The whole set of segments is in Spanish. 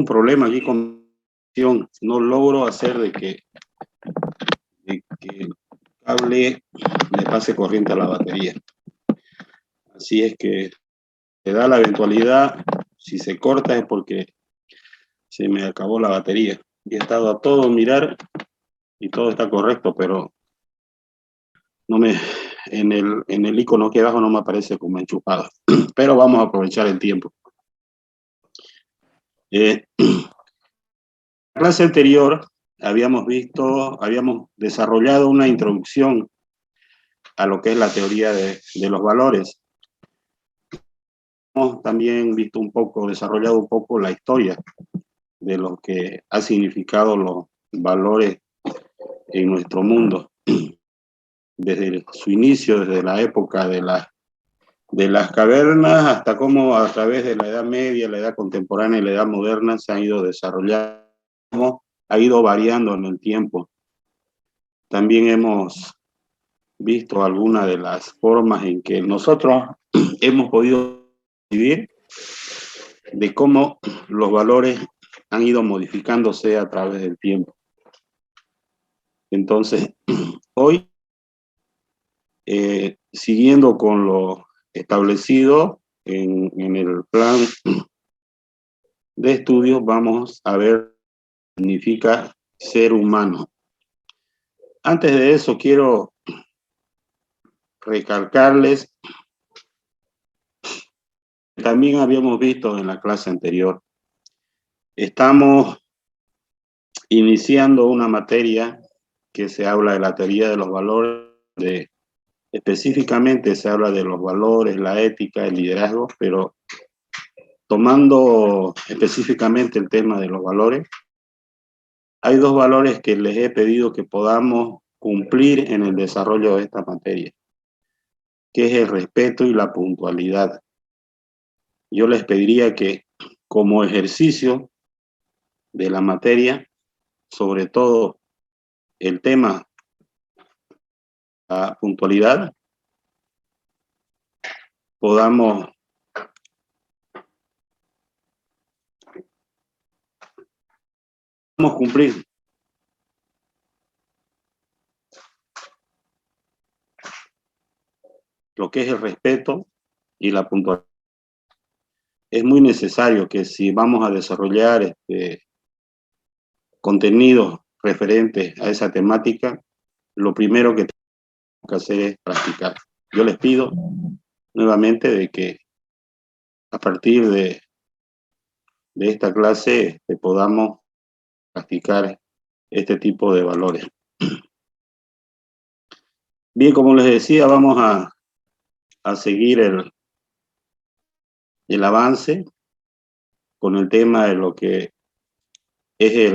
un problema aquí con no logro hacer de que el cable le pase corriente a la batería. Así es que se da la eventualidad, si se corta es porque se me acabó la batería. Y he estado a todo mirar y todo está correcto, pero no me, en el icono que abajo no me aparece como enchufado. Pero vamos a aprovechar el tiempo. En la clase anterior habíamos desarrollado una introducción a lo que es la teoría de los valores. Hemos también desarrollado un poco la historia de lo que ha significado los valores en nuestro mundo, desde su inicio, desde la época de las cavernas hasta cómo a través de la Edad Media, la Edad Contemporánea y la Edad Moderna se han ido desarrollando, ha ido variando en el tiempo. También hemos visto algunas de las formas en que nosotros hemos podido vivir, de cómo los valores han ido modificándose a través del tiempo. Entonces, hoy, siguiendo con lo establecido en el plan de estudios, vamos a ver qué significa ser humano. Antes de eso, quiero recalcarles, también habíamos visto en la clase anterior, estamos iniciando una materia que se habla de la teoría de los valores, específicamente se habla de los valores, la ética, el liderazgo, pero tomando específicamente el tema de los valores, hay dos valores que les he pedido que podamos cumplir en el desarrollo de esta materia, que es el respeto y la puntualidad. Yo les pediría que, como ejercicio de la materia, sobre todo el tema la puntualidad, podamos cumplir. Lo que es el respeto y la puntualidad. Es muy necesario que si vamos a desarrollar contenidos referentes a esa temática, lo primero que tenemos que hacer es practicar. Yo les pido nuevamente de que a partir de esta clase podamos practicar este tipo de valores. Bien, como les decía, vamos a seguir el avance con el tema de lo que es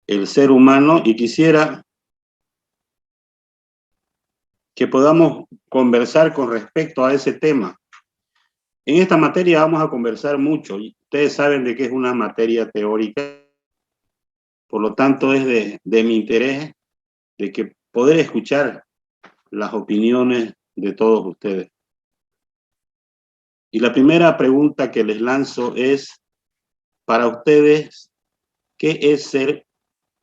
el ser humano, y quisiera que podamos conversar con respecto a ese tema. En esta materia vamos a conversar mucho, y ustedes saben de que es una materia teórica, por lo tanto es de mi interés de que poder escuchar las opiniones de todos ustedes. Y la primera pregunta que les lanzo es, para ustedes, ¿qué es ser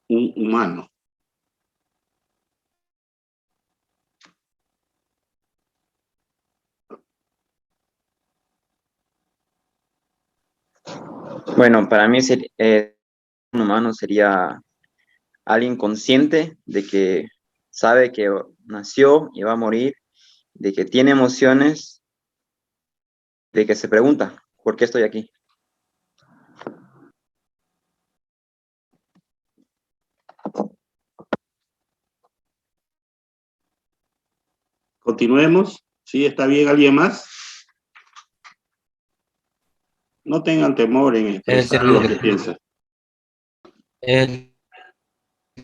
un humano? Bueno, para mí un humano sería alguien consciente de que sabe que nació y va a morir, de que tiene emociones, de que se pregunta, ¿por qué estoy aquí? Continuemos. ¿Sí? ¿Está bien? ¿Alguien más? No tengan temor en expresar lo que piensan. El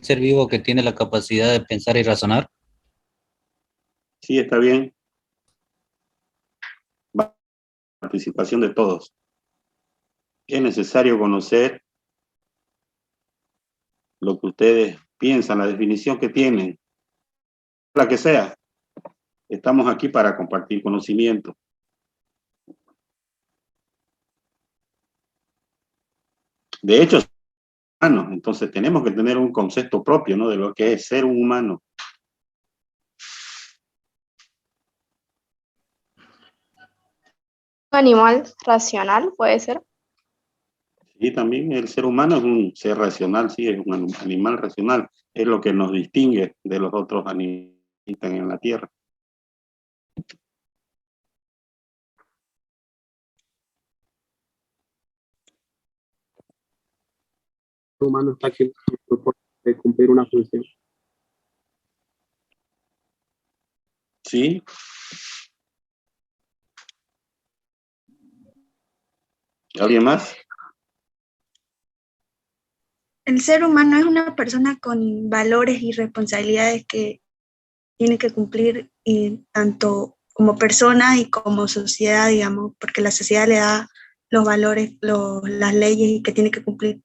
ser vivo que tiene la capacidad de pensar y razonar. Sí, está bien. Participación de todos. Es necesario conocer lo que ustedes piensan, la definición que tienen, la que sea. Estamos aquí para compartir conocimiento. De hecho, humanos, entonces tenemos que tener un concepto propio, ¿no? De lo que es ser un humano. Un animal racional, puede ser. Y también el ser humano es un ser racional, sí, es un animal racional. Es lo que nos distingue de los otros animales que están en la Tierra. El humano está aquí por cumplir una función. Sí. ¿Alguien más? El ser humano es una persona con valores y responsabilidades que tiene que cumplir y tanto como persona y como sociedad, digamos, porque la sociedad le da los valores, las leyes y que tiene que cumplir.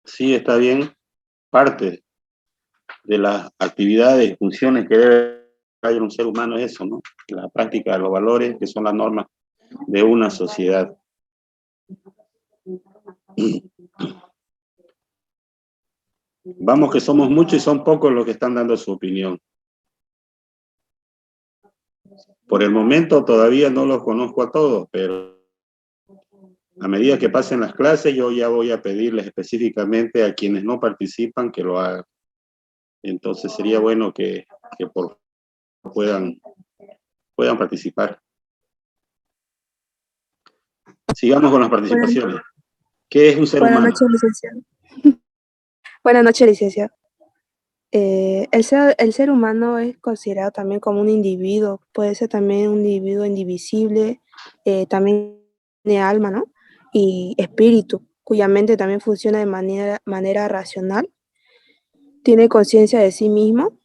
Sí, está bien. Parte de las actividades y funciones que debe haber un ser humano es eso, ¿no? La práctica de los valores, que son las normas de una sociedad. Vamos que somos muchos y son pocos los que están dando su opinión. Por el momento todavía no los conozco a todos, pero a medida que pasen las clases yo ya voy a pedirles específicamente a quienes no participan que lo hagan. Entonces sería bueno que puedan participar. Sigamos con las participaciones. ¿Qué es un ser Buenas humano? noches, licenciado. Buenas noches, licenciado. El ser humano es considerado también como un individuo, puede ser también un individuo indivisible, también tiene alma, ¿no? Y espíritu, cuya mente también funciona de manera racional, tiene conciencia de sí mismo,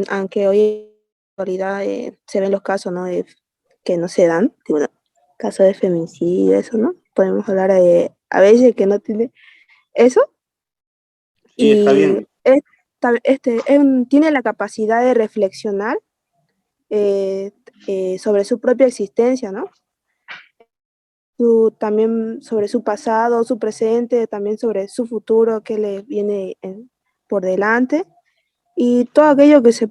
aunque hoy en la actualidad se ven los casos, ¿no? Que no se dan, bueno, casos de feminicidio, eso, ¿no? Podemos hablar de a veces que no tiene eso. Sí, está Y bien. tiene la capacidad de reflexionar eh, sobre su propia existencia, ¿no? También sobre su pasado, su presente, también sobre su futuro que le viene por delante y todo aquello que se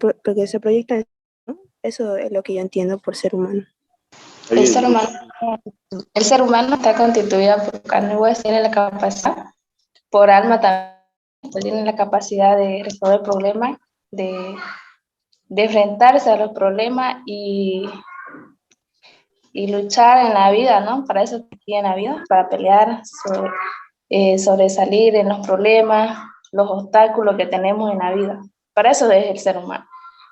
proyecta, ¿no? Eso es lo que yo entiendo por ser humano. Está El bien. ser humano, el ser humano está constituido por carne y hueso, tiene la capacidad, por alma también, pues tiene la capacidad de resolver problemas, de enfrentarse a los problemas y luchar en la vida, ¿no? Para eso está aquí en la vida, para pelear, sobresalir en los problemas, los obstáculos que tenemos en la vida. Para eso es el ser humano.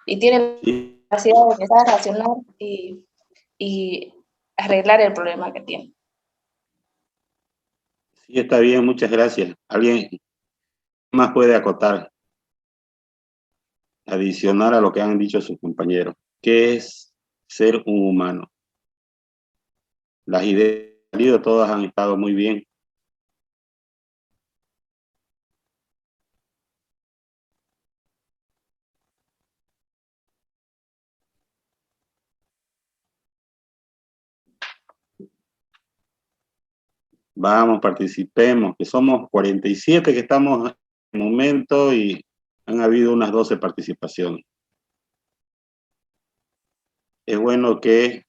Y tiene Sí, la capacidad de pensar, racionar y arreglar el problema que tiene. sí, está bien, muchas gracias. ¿Alguien más puede acotar, adicionar a lo que han dicho sus compañeros? ¿Qué es ser un humano? Las ideas que han salido todas han estado muy bien. Vamos, participemos, que somos 47 que estamos en el momento y han habido unas 12 participaciones. Es bueno que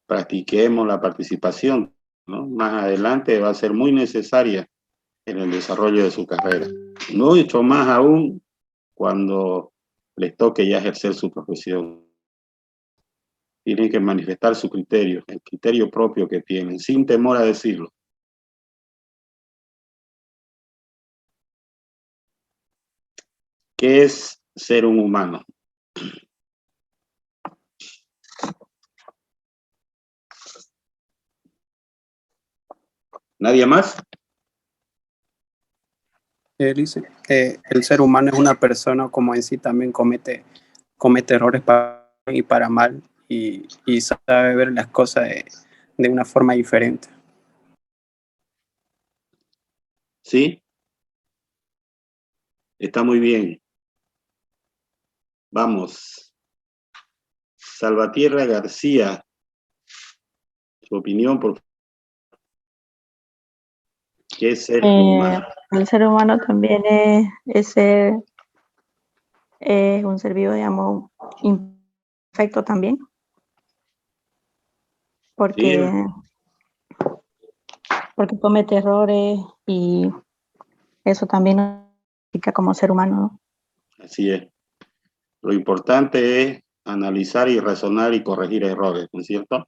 practiquemos la participación, ¿no? Más adelante va a ser muy necesaria en el desarrollo de su carrera. Mucho más aún cuando les toque ya ejercer su profesión. Tienen que manifestar su criterio, el criterio propio que tienen, sin temor a decirlo. ¿Qué es ser un humano? ¿Nadie más? Dice, el ser humano es una persona como en sí también comete errores para bien y para mal y sabe ver las cosas de una forma diferente. Sí, está muy bien. Vamos. Salvatierra García. Su opinión, por ¿qué es ser humano? El ser humano también es un ser vivo, digamos, imperfecto también, porque, porque comete errores y eso también nos significa como ser humano, ¿no? Así es. Lo importante es analizar y razonar y corregir errores, ¿no es cierto?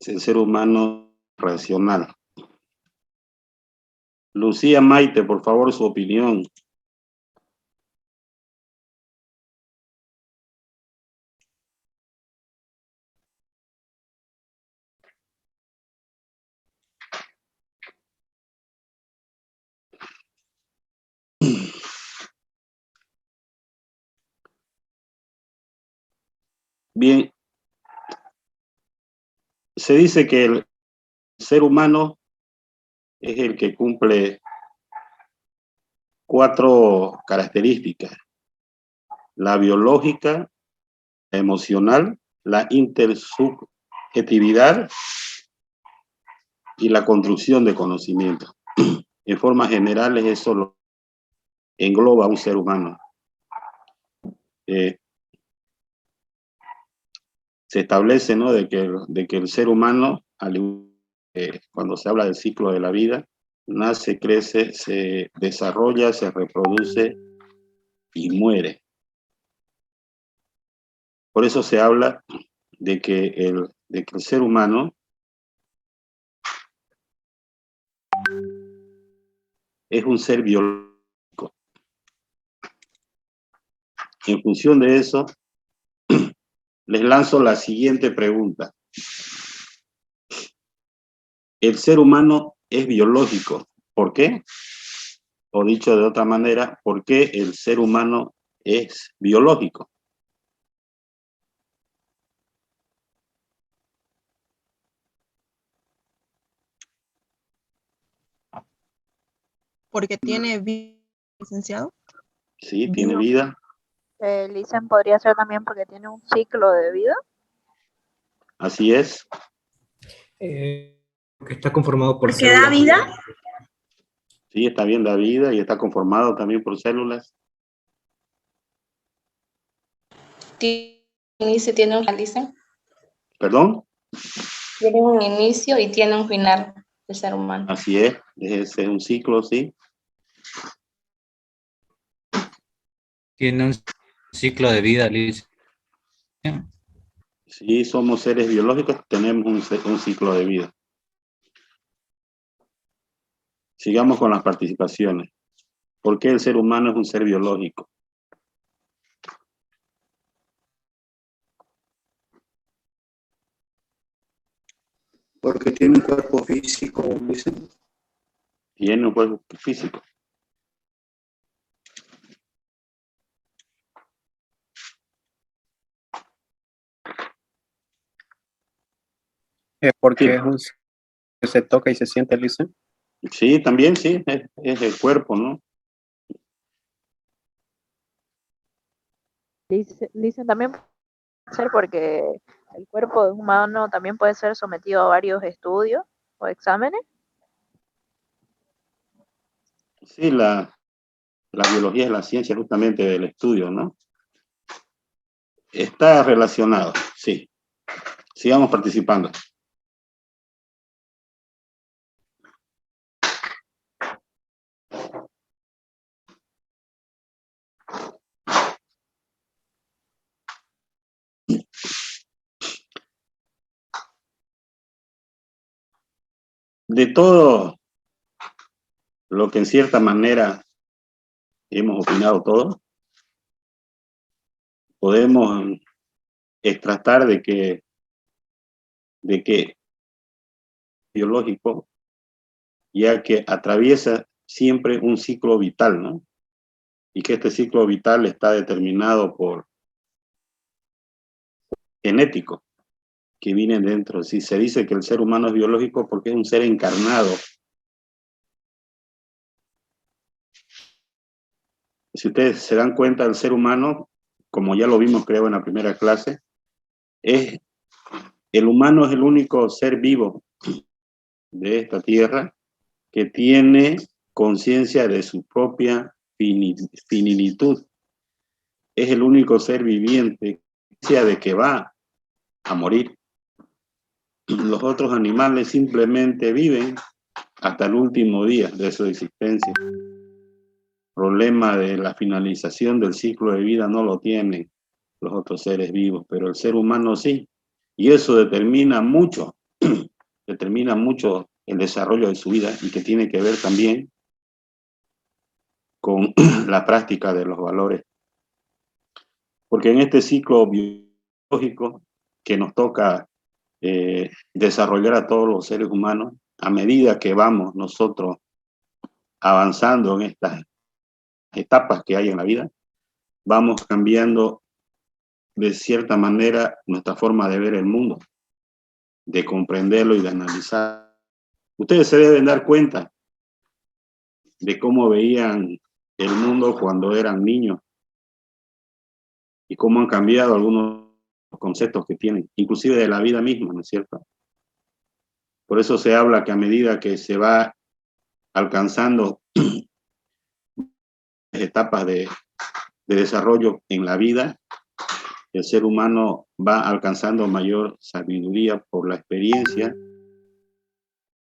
Es el ser humano racional. Lucía Maite, por favor, su opinión. Bien, se dice que el ser humano es el que cumple 4 características: la biológica, la emocional, la intersubjetividad y la construcción de conocimiento. En formas generales, eso lo engloba a un ser humano. Se establece, ¿no?, de que el ser humano, cuando se habla del ciclo de la vida, nace, crece, se desarrolla, se reproduce y muere. Por eso se habla de que el ser humano es un ser biológico. En función de eso, les lanzo la siguiente pregunta. El ser humano es biológico. ¿Por qué? O dicho de otra manera, ¿por qué el ser humano es biológico? Porque tiene vida, licenciado. Sí, tiene vida. Listen, podría ser también porque tiene un ciclo de vida. Así es. Que está conformado por ¿Porque da células. vida? Sí, está bien, da vida y está conformado también por células. Tiene un inicio, tiene un final, dicen. ¿Perdón? Tiene un inicio y tiene un final el ser humano. Así es un ciclo, sí. Tiene un ciclo de vida, Liz. Sí, somos seres biológicos, tenemos un ciclo de vida. Sigamos con las participaciones. ¿Por qué el ser humano es un ser biológico? Porque tiene un cuerpo físico, dicen. Tiene un cuerpo físico. Porque Sí. es un que se toca y se siente, Lisa. Sí, también sí, es el cuerpo, ¿no? Dicen también puede ser porque el cuerpo de un humano también puede ser sometido a varios estudios o exámenes. Sí, la biología es la ciencia justamente del estudio, ¿no? Está relacionado, sí. Sigamos participando. De todo lo que en cierta manera hemos opinado todos, podemos tratar de que biológico, ya que atraviesa siempre un ciclo vital, ¿no? Y que este ciclo vital está determinado por genético, que viene dentro. Si se dice que el ser humano es biológico porque es un ser encarnado. Si ustedes se dan cuenta, el ser humano, como ya lo vimos creo en la primera clase, es el humano es el único ser vivo de esta tierra que tiene conciencia de su propia fininitud. Es el único ser viviente de que va a morir. Los otros animales simplemente viven hasta el último día de su existencia. El problema de la finalización del ciclo de vida no lo tienen los otros seres vivos, pero el ser humano sí. Y eso determina mucho el desarrollo de su vida, y que tiene que ver también con la práctica de los valores. Porque en este ciclo biológico que nos toca desarrollar a todos los seres humanos, a medida que vamos nosotros avanzando en estas etapas que hay en la vida, vamos cambiando de cierta manera nuestra forma de ver el mundo, de comprenderlo y de analizar. Ustedes se deben dar cuenta de cómo veían el mundo cuando eran niños y cómo han cambiado algunos conceptos que tienen, inclusive de la vida misma, ¿no es cierto? Por eso se habla que a medida que se va alcanzando etapas de desarrollo en la vida, el ser humano va alcanzando mayor sabiduría por la experiencia.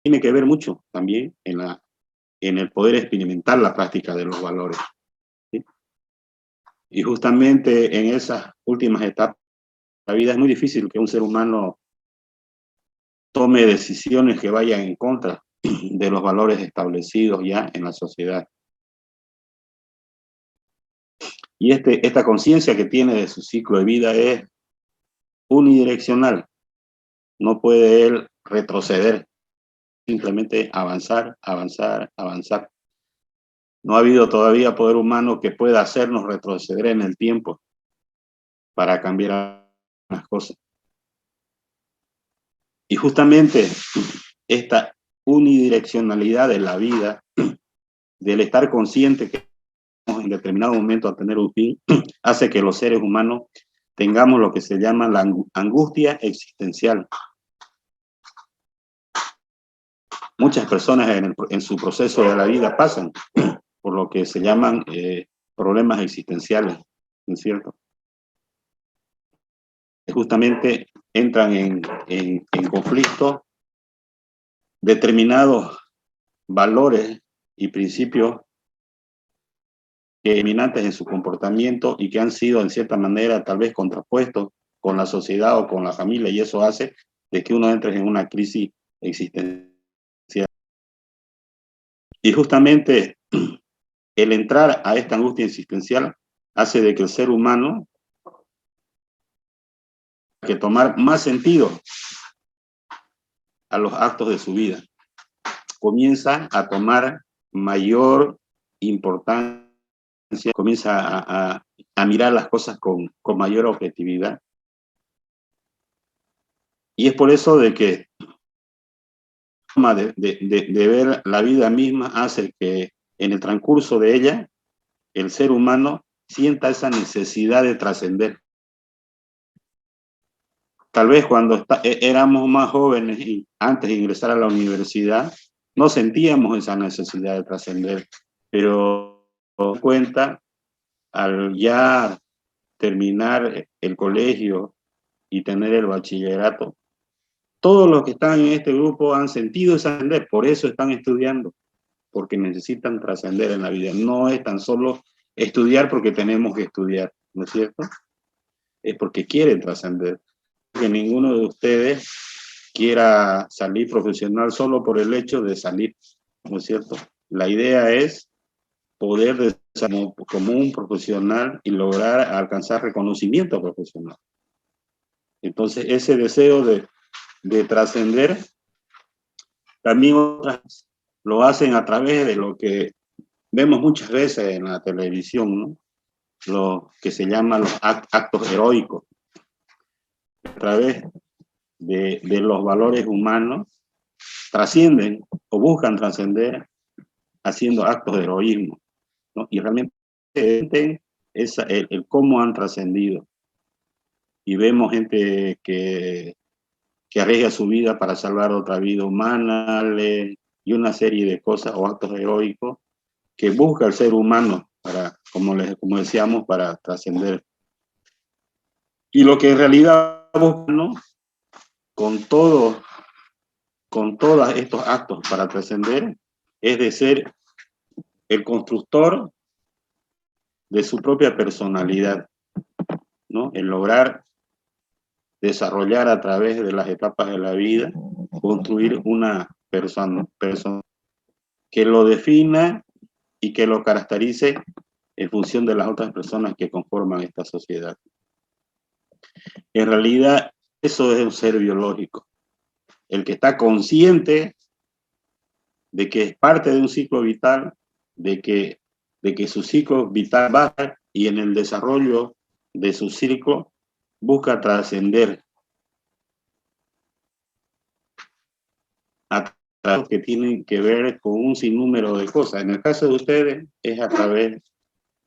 Tiene que ver mucho también en el poder experimentar la práctica de los valores, ¿sí? Y justamente en esas últimas etapas de la vida es muy difícil que un ser humano tome decisiones que vayan en contra de los valores establecidos ya en la sociedad. Y esta conciencia que tiene de su ciclo de vida es unidireccional. No puede él retroceder, simplemente avanzar, avanzar, avanzar. No ha habido todavía poder humano que pueda hacernos retroceder en el tiempo para cambiar las cosas. Y justamente esta unidireccionalidad de la vida, del estar consciente que en determinado momento a tener un fin, hace que los seres humanos tengamos lo que se llama la angustia existencial. Muchas personas en su proceso de la vida pasan por lo que se llaman problemas existenciales, ¿no es cierto? Justamente entran en conflicto determinados valores y principios eminentes en su comportamiento y que han sido en cierta manera tal vez contrapuestos con la sociedad o con la familia, y eso hace de que uno entre en una crisis existencial. Y justamente el entrar a esta angustia existencial hace de que el ser humano que tomar más sentido a los actos de su vida, comienza a tomar mayor importancia, comienza a mirar las cosas con mayor objetividad. Y es por eso de que la forma de ver la vida misma hace que en el transcurso de ella el ser humano sienta esa necesidad de trascender. Tal vez cuando éramos más jóvenes y antes de ingresar a la universidad, no sentíamos esa necesidad de trascender, pero nos cuenta al ya terminar el colegio y tener el bachillerato, todos los que están en este grupo han sentido trascender, por eso están estudiando, porque necesitan trascender en la vida. No es tan solo estudiar porque tenemos que estudiar, ¿no es cierto? Es porque quieren trascender. Que ninguno de ustedes quiera salir profesional solo por el hecho de salir, ¿no es cierto? La idea es poder como un profesional y lograr alcanzar reconocimiento profesional. Entonces, ese deseo de trascender, también otras lo hacen a través de lo que vemos muchas veces en la televisión, ¿no? Lo que se llaman los actos heroicos. A través de los valores humanos, trascienden o buscan trascender haciendo actos de heroísmo, ¿no? Y realmente el cómo han trascendido. Y vemos gente que que arriesga su vida para salvar otra vida humana, y una serie de cosas o actos heroicos que busca el ser humano para, como decíamos, para trascender. Y lo que en realidad busca, ¿no? con todos estos actos para trascender, es de ser el constructor de su propia personalidad, ¿no? El lograr desarrollar a través de las etapas de la vida, construir una persona que lo defina y que lo caracterice en función de las otras personas que conforman esta sociedad. En realidad, eso es un ser biológico, el que está consciente de que es parte de un ciclo vital, de que su ciclo vital va y en el desarrollo de su ciclo busca trascender a través que tienen que ver con un sinnúmero de cosas. En el caso de ustedes es a través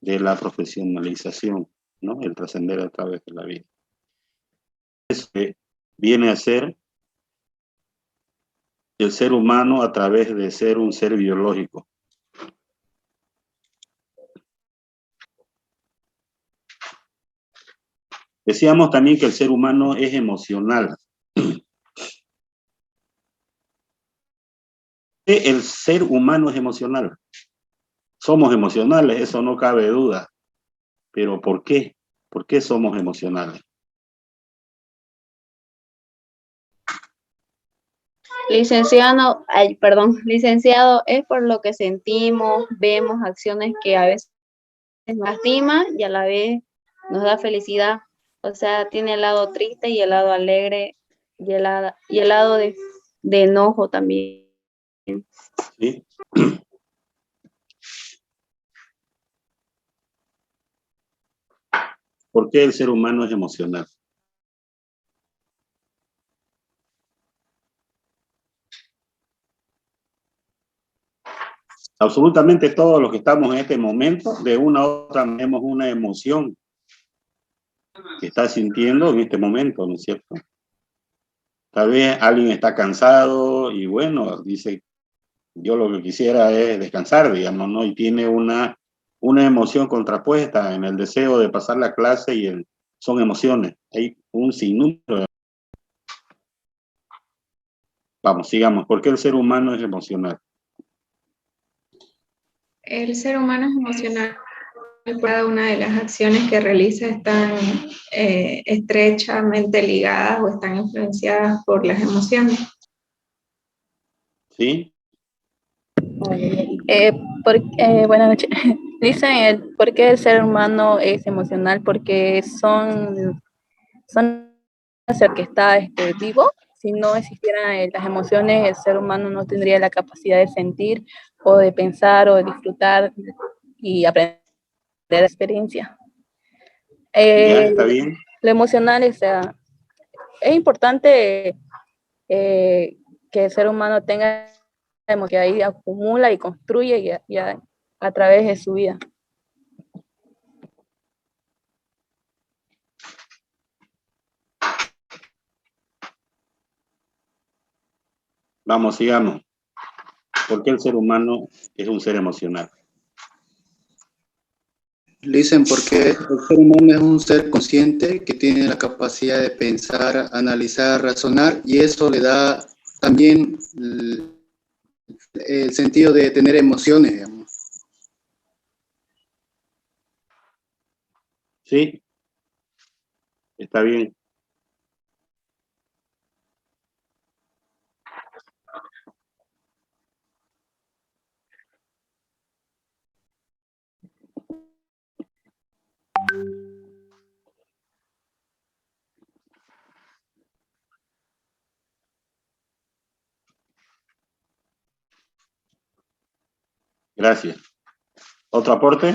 de la profesionalización, ¿no? El trascender a través de la vida. Eso que viene a ser el ser humano a través de ser un ser biológico. Decíamos también que el ser humano es emocional. El ser humano es emocional. Somos emocionales, eso no cabe duda. Pero ¿por qué? ¿Por qué somos emocionales? Licenciado, es por lo que sentimos, vemos acciones que a veces nos lastima y a la vez nos da felicidad. O sea, tiene el lado triste y el lado alegre y el lado de enojo también. ¿Sí? ¿Por qué el ser humano es emocional? Absolutamente todos los que estamos en este momento, de una u otra tenemos una emoción que está sintiendo en este momento, ¿no es cierto? Tal vez alguien está cansado y bueno, dice, yo lo que quisiera es descansar, digamos, ¿no? Y tiene una emoción contrapuesta en el deseo de pasar la clase y son emociones. Hay un sinnúmero. Vamos, sigamos. ¿Por qué el ser humano es emocional? El ser humano es emocional. Cada una de las acciones que realiza están estrechamente ligadas o están influenciadas por las emociones. ¿Sí? Buenas noches. Dicen por qué el ser humano es emocional, porque son que está vivo. Si no existieran las emociones, el ser humano no tendría la capacidad de sentir o de pensar o de disfrutar y aprender de la experiencia. Ya, está bien. Lo emocional es importante que el ser humano tenga que ahí acumula y construye a través de su vida. Vamos, sigamos. ¿Por qué el ser humano es un ser emocional? Dicen porque el ser humano es un ser consciente que tiene la capacidad de pensar, analizar, razonar, y eso le da también el sentido de tener emociones, digamos. Sí, está bien. Gracias. ¿Otro aporte?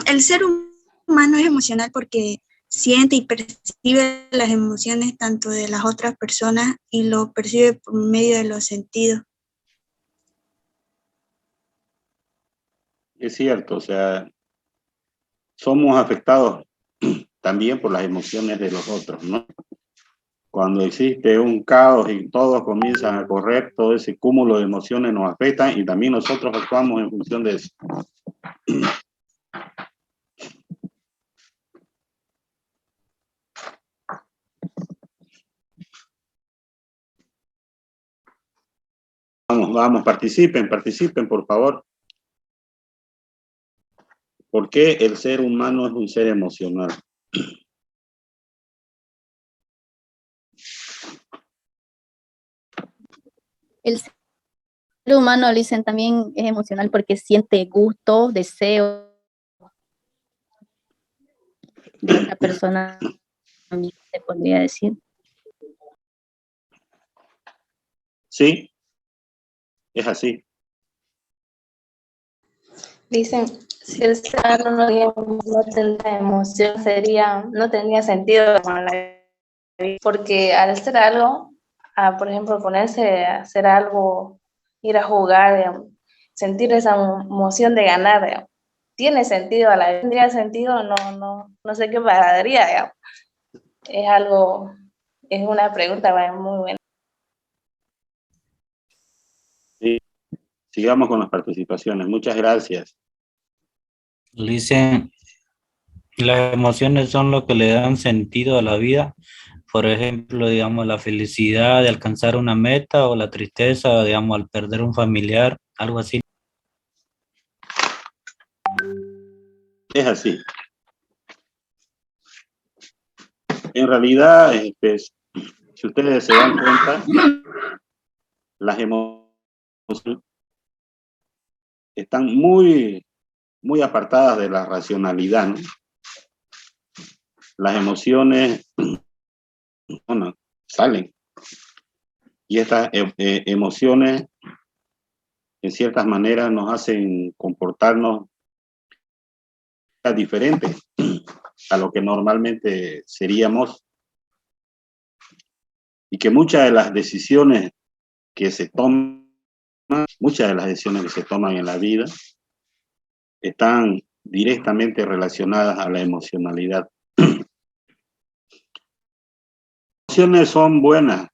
El ser humano es emocional porque siente y percibe las emociones tanto de las otras personas y lo percibe por medio de los sentidos. Es cierto, o sea, somos afectados también por las emociones de los otros, ¿no? Cuando existe un caos y todos comienzan a correr, todo ese cúmulo de emociones nos afecta y también nosotros actuamos en función de eso. Vamos, participen, por favor. ¿Por qué el ser humano es un ser emocional? El ser humano, dicen, también es emocional porque siente gusto, deseo de otra persona, se podría decir. Sí, es así. Dicen, si el ser humano no tendría emoción, no tendría sentido con la vida, porque al hacer algo, por ejemplo, ponerse a hacer algo, ir a jugar, digamos, sentir esa emoción de ganar, digamos, tiene sentido a la vida. ¿Tendría sentido? No sé qué pararía, digamos. Es una pregunta muy buena. Sí. Sigamos con las participaciones. Muchas gracias. Dicen, las emociones son lo que le dan sentido a la vida. Por ejemplo, digamos, la felicidad de alcanzar una meta o la tristeza, digamos, al perder un familiar, algo así. Es así. En realidad, si ustedes se dan cuenta, las emociones están muy apartadas de la racionalidad, ¿no? Las emociones, bueno, salen. Y estas emociones, en ciertas maneras, nos hacen comportarnos diferentes a lo que normalmente seríamos. Y que muchas de las decisiones que se toman en la vida están directamente relacionadas a la emocionalidad. Las emociones son buenas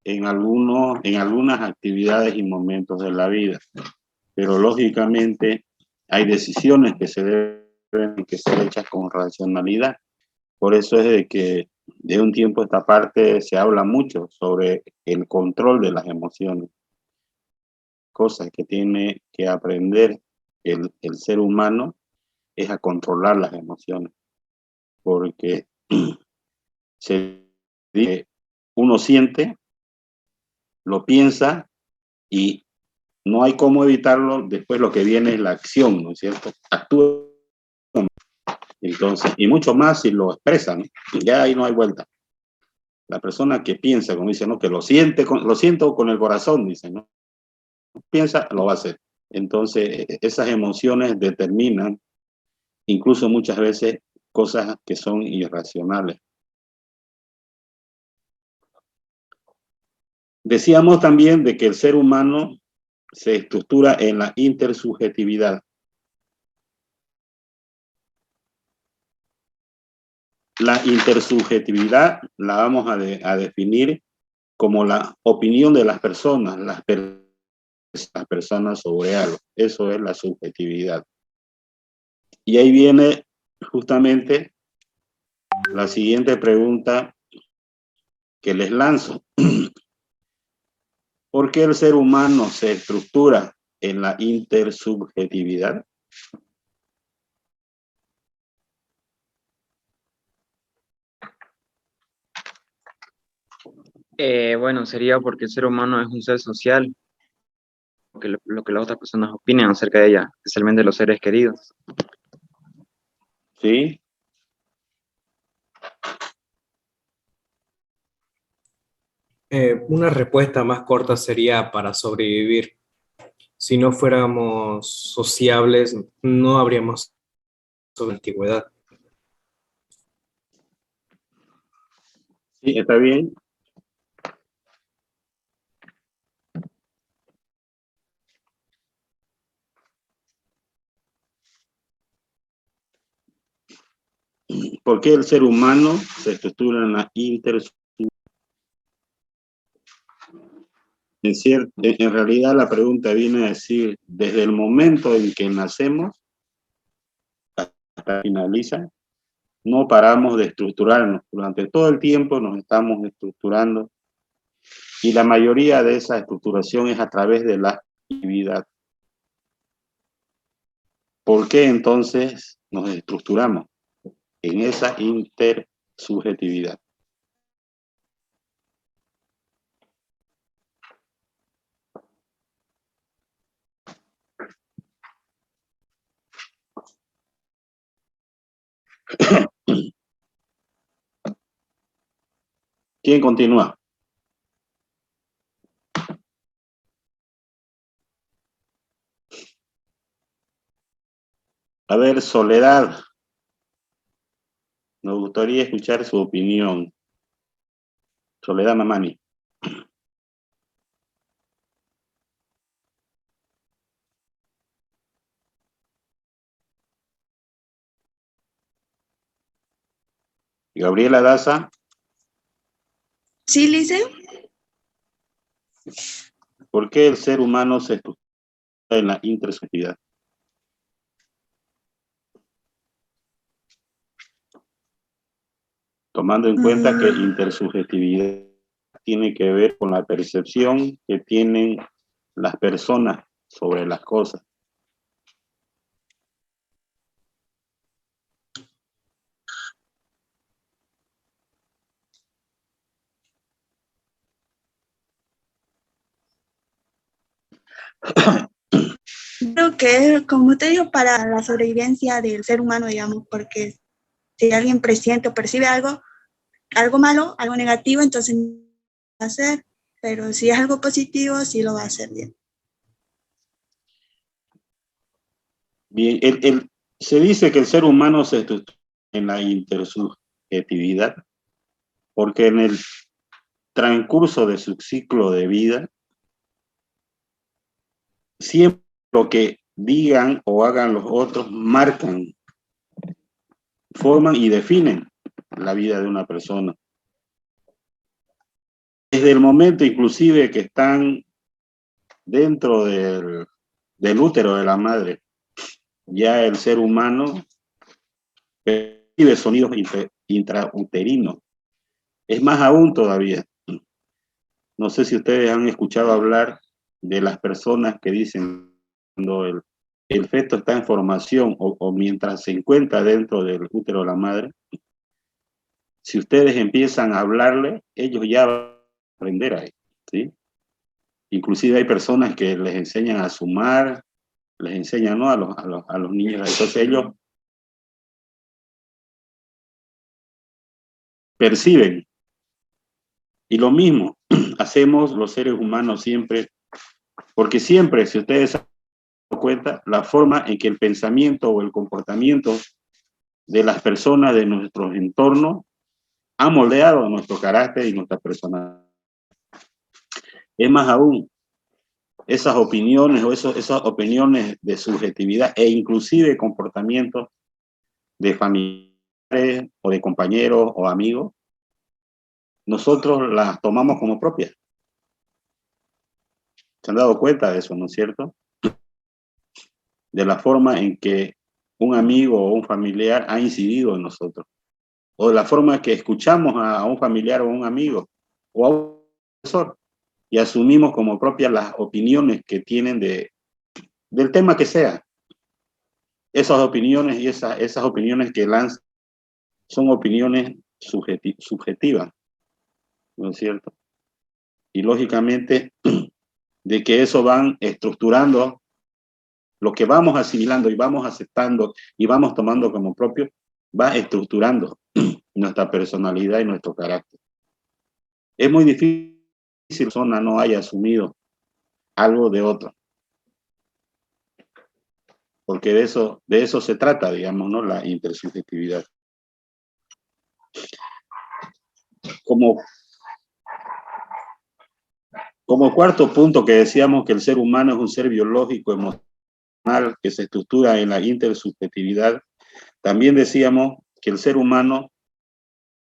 en algunas actividades y momentos de la vida, pero lógicamente hay decisiones que se deben ser hechas con racionalidad. Por eso es de que de un tiempo a esta parte se habla mucho sobre el control de las emociones, cosas que tiene que aprender el ser humano es a controlar las emociones, porque se dice, uno siente, lo piensa y no hay cómo evitarlo, después lo que viene es la acción, ¿no es cierto? Actúa. Entonces, y mucho más si lo expresa, ¿no? Ya ahí no hay vuelta. La persona que piensa, como dice, ¿no? Que lo siento con el corazón, dice, ¿no? Piensa, lo va a hacer. Entonces, esas emociones determinan, incluso muchas veces, cosas que son irracionales. Decíamos también de que el ser humano se estructura en la intersubjetividad. La intersubjetividad la vamos a definir como la opinión de las personas, las personas sobre algo. Eso es la subjetividad. Y ahí viene justamente la siguiente pregunta que les lanzo. ¿Por qué el ser humano se estructura en la intersubjetividad? Bueno, sería porque el ser humano es un ser social, lo que las otras personas opinan acerca de ella, especialmente los seres queridos. Sí. Una respuesta más corta sería para sobrevivir. Si no fuéramos sociables, no habríamos sobre la antigüedad. Sí, está bien. ¿Por qué el ser humano se estructura en la intersubjetividad? En realidad la pregunta viene a decir, desde el momento en que nacemos hasta finaliza, no paramos de estructurarnos. Durante todo el tiempo nos estamos estructurando y la mayoría de esa estructuración es a través de la actividad. ¿Por qué entonces nos estructuramos en esa intersubjetividad? ¿Quién continúa? A ver, Soledad. Nos gustaría escuchar su opinión. Soledad Mamani. Gabriela Daza. Sí, Lice. ¿Por qué el ser humano se estructura en la intersubjetividad? Tomando en cuenta que intersubjetividad tiene que ver con la percepción que tienen las personas sobre las cosas. Creo que es, como te digo, para la sobrevivencia del ser humano, digamos, porque si alguien presiente o percibe algo malo, algo negativo, entonces no va a hacer, pero si es algo positivo, sí lo va a hacer bien. Bien, se dice que el ser humano se estructura en la intersubjetividad porque en el transcurso de su ciclo de vida, siempre lo que digan o hagan los otros marcan, forman y definen la vida de una persona. Desde el momento inclusive que están dentro del útero de la madre, ya el ser humano percibe sonidos intrauterinos. Es más aún todavía. No sé si ustedes han escuchado hablar de las personas que dicen cuando el feto está en formación o mientras se encuentra dentro del útero de la madre, si ustedes empiezan a hablarle, ellos ya van a aprender ahí, ¿sí? Inclusive hay personas que les enseñan a sumar, les enseñan, ¿no?, a los niños. Entonces ellos perciben. Y lo mismo hacemos los seres humanos siempre, porque siempre, si ustedes se dan cuenta, la forma en que el pensamiento o el comportamiento de las personas de nuestro entorno ha moldeado nuestro carácter y nuestra personalidad. Es más aún, esas opiniones o esas opiniones de subjetividad e inclusive comportamientos de familiares o de compañeros o amigos, nosotros las tomamos como propias. ¿Se han dado cuenta de eso, no es cierto? De la forma en que un amigo o un familiar ha incidido en nosotros. O de la forma que escuchamos a un familiar o a un amigo o a un profesor y asumimos como propias las opiniones que tienen del tema que sea. Esas opiniones y esas opiniones que lanzan son opiniones subjetivas, ¿no es cierto? Y lógicamente de que eso van estructurando lo que vamos asimilando y vamos aceptando y vamos tomando como propio, va estructurando nuestra personalidad y nuestro carácter. Es muy difícil que una persona no haya asumido algo de otro. Porque de eso se trata, digamos, ¿no?, la intersubjetividad. Como cuarto punto que decíamos que el ser humano es un ser biológico, emocional, que se estructura en la intersubjetividad, también decíamos que el ser humano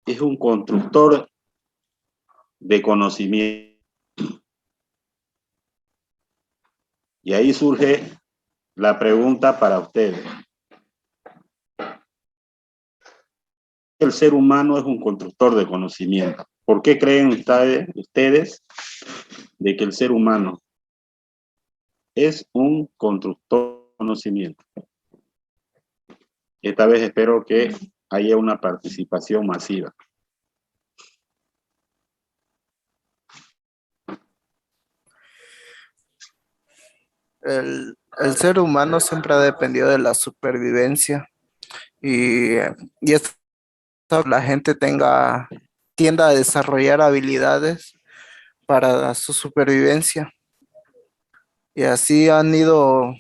es un constructor de conocimiento. Y ahí surge la pregunta para ustedes. El ser humano es un constructor de conocimiento. ¿Por qué creen ustedes de que el ser humano es un constructor de conocimiento? Esta vez espero que haya una participación masiva. El ser humano siempre ha dependido de la supervivencia y esto la gente tienda a desarrollar habilidades para su supervivencia y así han ido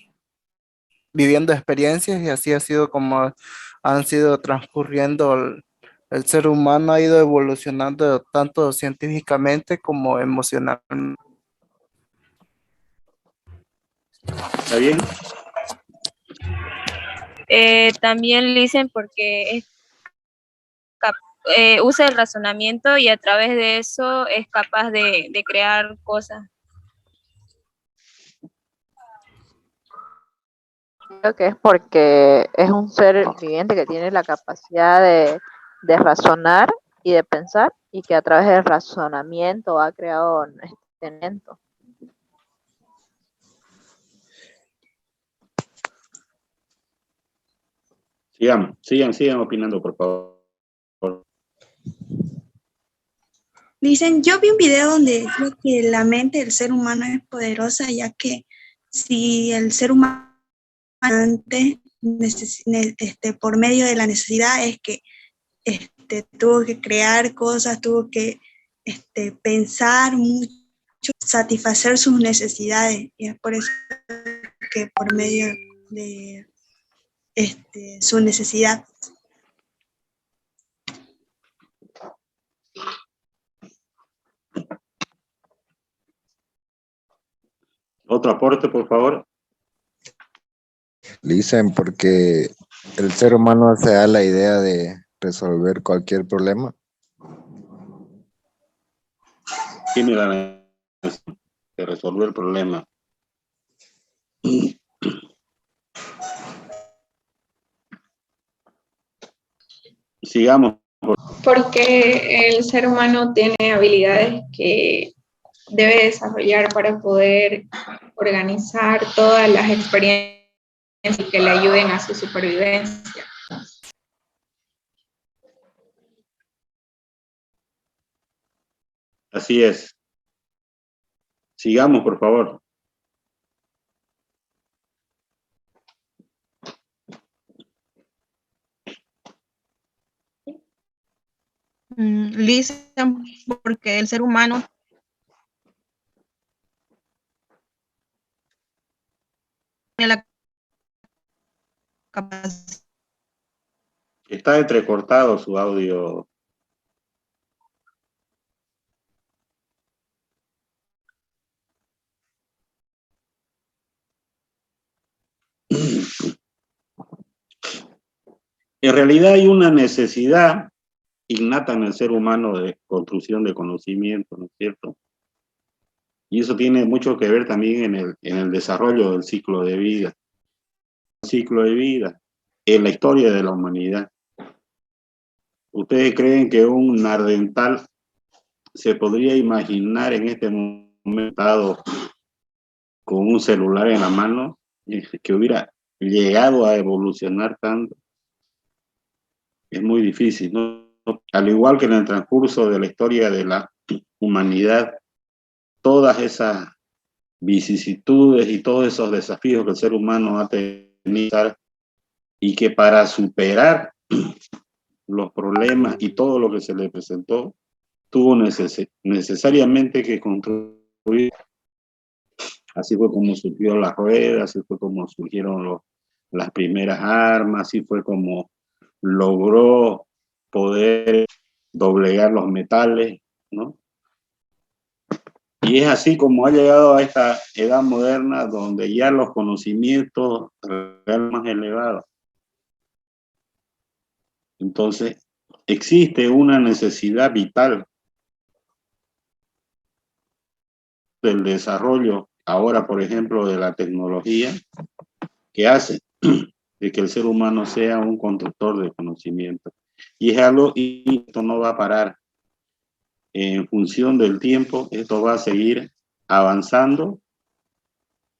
viviendo experiencias y así ha sido como han sido transcurriendo el ser humano ha ido evolucionando tanto científicamente como emocionalmente. ¿Está bien? También lo dicen porque usa el razonamiento y a través de eso es capaz de crear cosas. Creo que es porque es un ser viviente que tiene la capacidad de razonar y de pensar y que a través del razonamiento ha creado este evento. Sigan opinando, por favor. Dicen, yo vi un video donde decía que la mente del ser humano es poderosa, ya que si el ser humano por medio de la necesidad es que tuvo que crear cosas, tuvo que pensar mucho, satisfacer sus necesidades, y es por eso que por medio de su necesidad. Otro aporte, por favor. Dicen porque el ser humano se da la idea de resolver cualquier problema. Tiene la necesidad de resolver el problema. Sigamos. Porque el ser humano tiene habilidades que debe desarrollar para poder organizar todas las experiencias que le ayuden a su supervivencia. Así es. Sigamos, por favor. Dicen porque el ser humano tiene la capacidad. Está entrecortado su audio. En realidad hay una necesidad innata en el ser humano de construcción de conocimiento, ¿no es cierto? Y eso tiene mucho que ver también en el desarrollo del ciclo de vida. El ciclo de vida en la historia de la humanidad. ¿Ustedes creen que un nardental se podría imaginar en este momento con un celular en la mano que hubiera llegado a evolucionar tanto? Es muy difícil, ¿no? Al igual que en el transcurso de la historia de la humanidad, todas esas vicisitudes y todos esos desafíos que el ser humano ha tenido y que para superar los problemas y todo lo que se le presentó, tuvo necesariamente que construir. Así fue como surgió la rueda, así fue como surgieron las primeras armas, así fue como logró poder doblegar los metales, ¿no? Y es así como ha llegado a esta edad moderna donde ya los conocimientos son más elevados. Entonces, existe una necesidad vital del desarrollo, ahora por ejemplo, de la tecnología, que hace de que el ser humano sea un constructor de conocimiento. Y es algo, y esto no va a parar. En función del tiempo, esto va a seguir avanzando.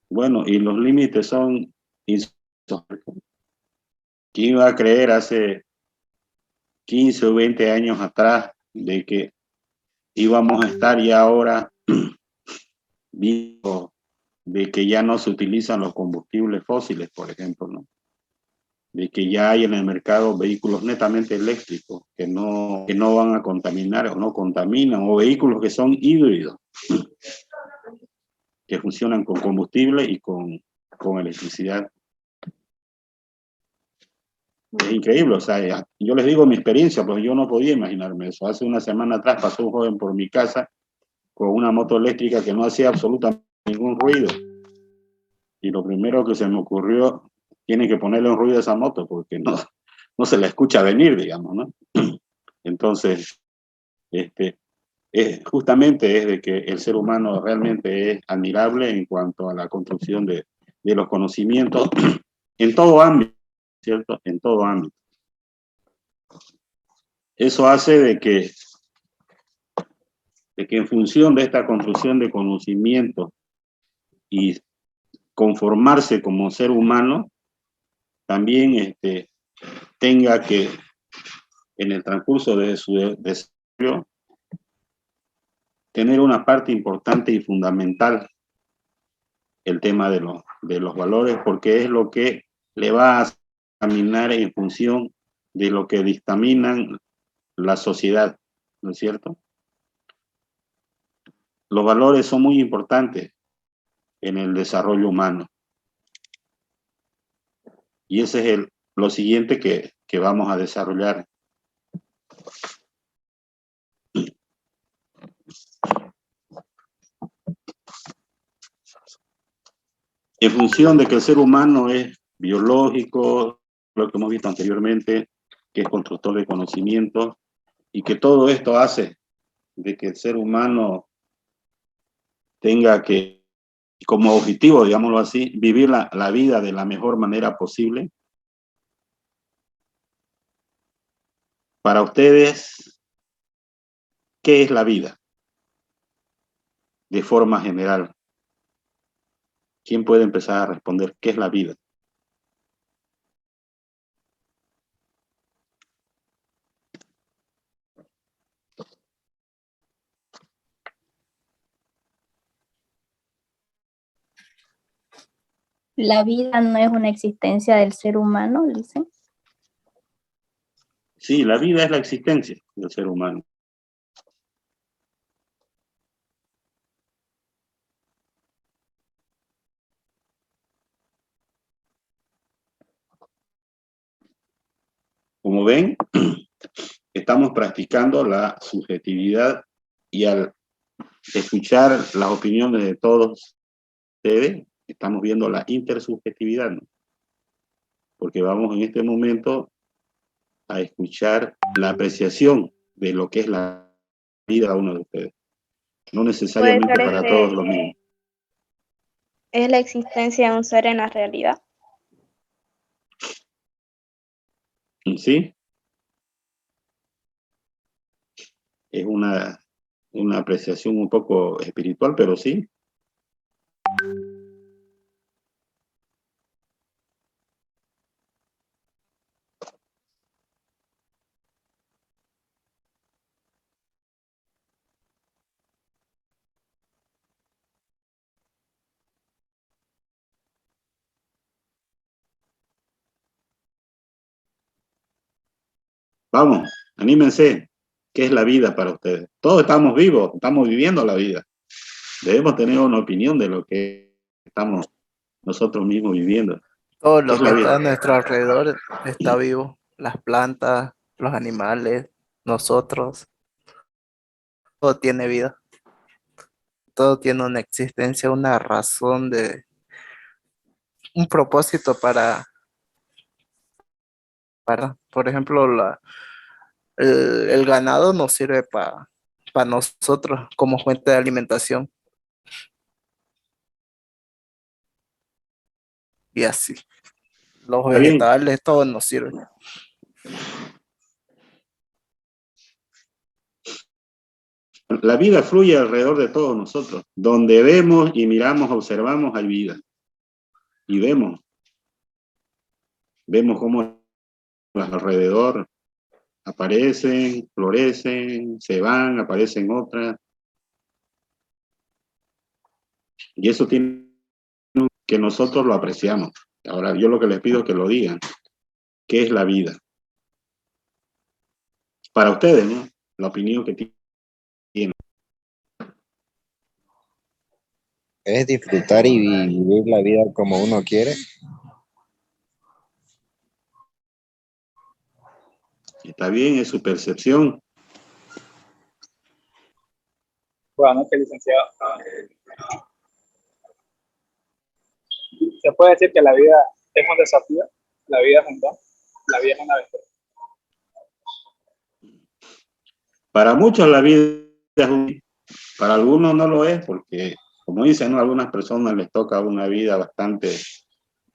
Bueno, y los límites son insospechados. ¿Quién iba a creer hace 15 o 20 años atrás de que íbamos a estar ya ahora viendo de que ya no se utilizan los combustibles fósiles, por ejemplo, ¿no? De que ya hay en el mercado vehículos netamente eléctricos que no van a contaminar o no contaminan, o vehículos que son híbridos, que funcionan con combustible y con electricidad. Es increíble, o sea, yo les digo mi experiencia, pues yo no podía imaginarme eso. Hace una semana atrás pasó un joven por mi casa con una moto eléctrica que no hacía absolutamente ningún ruido. Y lo primero que se me ocurrió, tiene que ponerle un ruido a esa moto porque no se la escucha venir, digamos, ¿no? Entonces, justamente es de que el ser humano realmente es admirable en cuanto a la construcción de los conocimientos en todo ámbito, ¿cierto? En todo ámbito. Eso hace de que en función de esta construcción de conocimiento y conformarse como ser humano, también tenga que, en el transcurso de su desarrollo, tener una parte importante y fundamental el tema de los valores, porque es lo que le va a caminar en función de lo que dictaminan la sociedad, ¿no es cierto? Los valores son muy importantes en el desarrollo humano. Y ese es lo siguiente que vamos a desarrollar. En función de que el ser humano es biológico, lo que hemos visto anteriormente, que es constructor de conocimiento, y que todo esto hace de que el ser humano tenga que, como objetivo, digámoslo así, vivir la vida de la mejor manera posible. Para ustedes, ¿qué es la vida? De forma general. ¿Quién puede empezar a responder qué es la vida? La vida no es una existencia del ser humano, dicen. Sí, la vida es la existencia del ser humano. Como ven, estamos practicando la subjetividad y al escuchar las opiniones de todos ustedes, estamos viendo la intersubjetividad, ¿no? Porque vamos en este momento a escuchar la apreciación de lo que es la vida de uno de ustedes. No necesariamente para todos lo mismo. Es la existencia de un ser en la realidad. ¿Sí? Es una apreciación un poco espiritual, pero sí. Vamos, anímense. ¿Qué es la vida para ustedes? Todos estamos vivos, estamos viviendo la vida. Debemos tener una opinión de lo que estamos nosotros mismos viviendo. Todo lo que está a nuestro alrededor está vivo. Las plantas, los animales, nosotros, todo tiene vida, todo tiene una existencia, una razón un propósito por ejemplo, el ganado nos sirve para nosotros como fuente de alimentación y así. Los Está bien. vegetales, todo nos sirve. La vida fluye alrededor de todos nosotros. Donde vemos y miramos, observamos, hay vida. Y vemos cómo alrededor aparecen, florecen, se van, aparecen otras. Y eso tiene que nosotros lo apreciamos. Ahora, yo lo que les pido es que lo digan. ¿Qué es la vida? Para ustedes, ¿no? La opinión que tienen. Es disfrutar y vivir la vida como uno quiere. Está bien, es su percepción. Buenas noches, licenciado. ¿Se puede decir que la vida es un desafío? ¿La vida es un don? ¿La vida es una aventura? Para muchos la vida es un... Para algunos no lo es, porque, como dicen, ¿no? A algunas personas les toca una vida bastante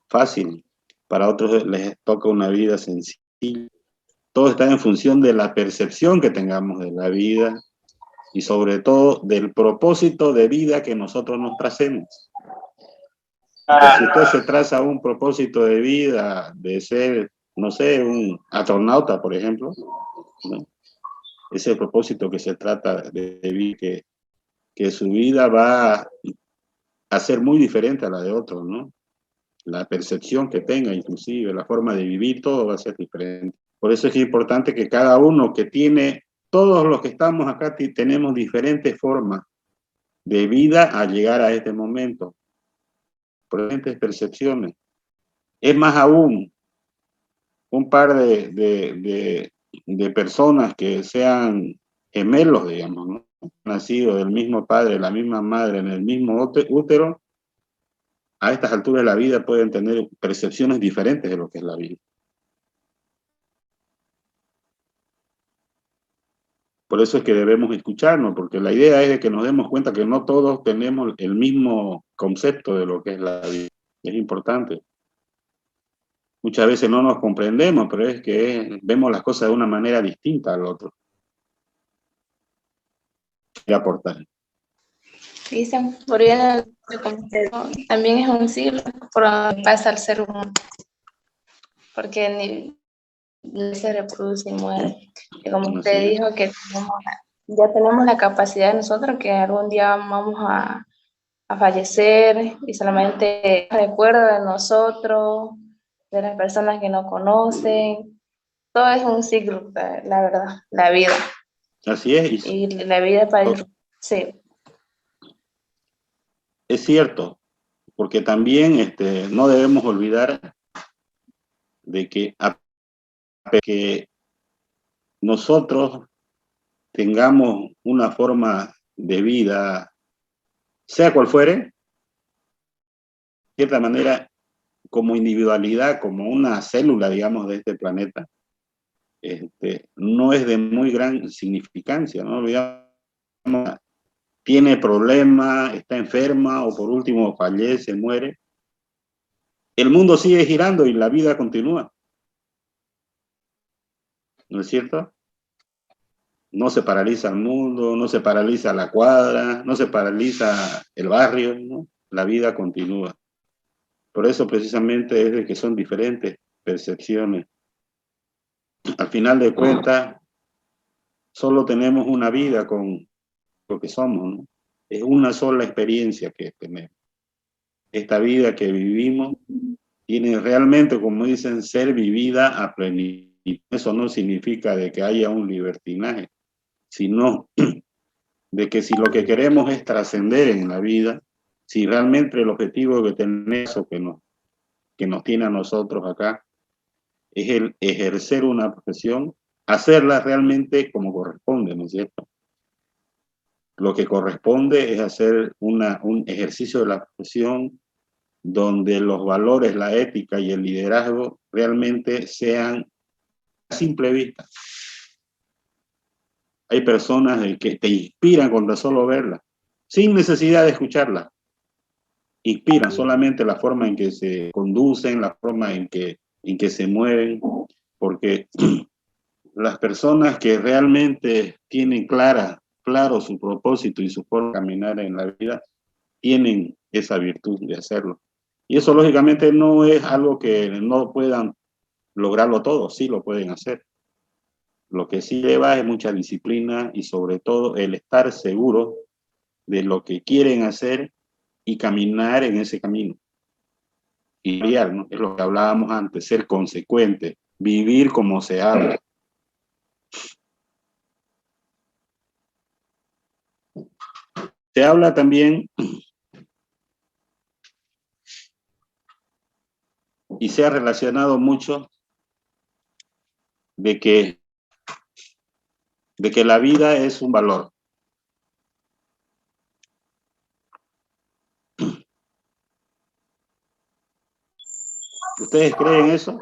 fácil. Para otros les toca una vida sencilla. Todo está en función de la percepción que tengamos de la vida y sobre todo del propósito de vida que nosotros nos tracemos. Si usted se traza un propósito de vida, de ser, no sé, un astronauta, por ejemplo, ¿no? Ese propósito que se trata de vivir, que su vida va a ser muy diferente a la de otros, ¿no? La percepción que tenga, inclusive, la forma de vivir, todo va a ser diferente. Por eso es importante que cada uno que tiene, todos los que estamos acá tenemos diferentes formas de vida a llegar a este momento. Diferentes percepciones. Es más aún, un par de personas que sean gemelos, digamos, ¿no? Nacidos del mismo padre, la misma madre, en el mismo útero, a estas alturas de la vida pueden tener percepciones diferentes de lo que es la vida. Por eso es que debemos escucharnos, porque la idea es de que nos demos cuenta que no todos tenemos el mismo concepto de lo que es la vida. Es importante. Muchas veces no nos comprendemos, pero es que vemos las cosas de una manera distinta al otro. ¿Qué aportar? Dicen, por bien, también es un siglo por donde pasa el ser humano, porque ni se reproduce y muere. Y como usted dijo, que ya tenemos la capacidad nosotros que algún día vamos a fallecer y solamente recuerdo de nosotros, de las personas que nos conocen. Todo es un ciclo, la verdad, la vida. Así es. Y la vida para ir, sí. Es cierto, porque también no debemos olvidar de que nosotros tengamos una forma de vida, sea cual fuere, de cierta manera, como individualidad, como una célula, digamos, de este planeta, no es de muy gran significancia, ¿no? Digamos, tiene problemas, está enferma o por último fallece, muere. El mundo sigue girando y la vida continúa. ¿No es cierto? No se paraliza el mundo, no se paraliza la cuadra, no se paraliza el barrio, ¿no? La vida continúa. Por eso precisamente es de que son diferentes percepciones. Al final de cuentas, solo tenemos una vida con lo que somos, ¿no? Es una sola experiencia que tenemos. Esta vida que vivimos tiene realmente, como dicen, ser vivida a plenitud. Eso no significa de que haya un libertinaje, sino de que si lo que queremos es trascender en la vida, si realmente el objetivo que tenemos o que nos tiene a nosotros acá es el ejercer una profesión, hacerla realmente como corresponde, ¿no es cierto? Lo que corresponde es hacer un ejercicio de la profesión donde los valores, la ética y el liderazgo realmente sean a simple vista. Hay personas que te inspiran con tan solo verlas, sin necesidad de escucharlas. Inspiran solamente la forma en que se conducen, la forma en que se mueven, porque las personas que realmente tienen claro su propósito y su forma de caminar en la vida, tienen esa virtud de hacerlo. Y eso lógicamente no es algo que no puedan lograrlo todos, sí lo pueden hacer. Lo que sí lleva es mucha disciplina y sobre todo el estar seguro de lo que quieren hacer y caminar en ese camino. Y variar, ¿no? Es lo que hablábamos antes, ser consecuente, vivir como se habla. Se habla también y se ha relacionado mucho de que la vida es un valor. ¿Ustedes creen eso?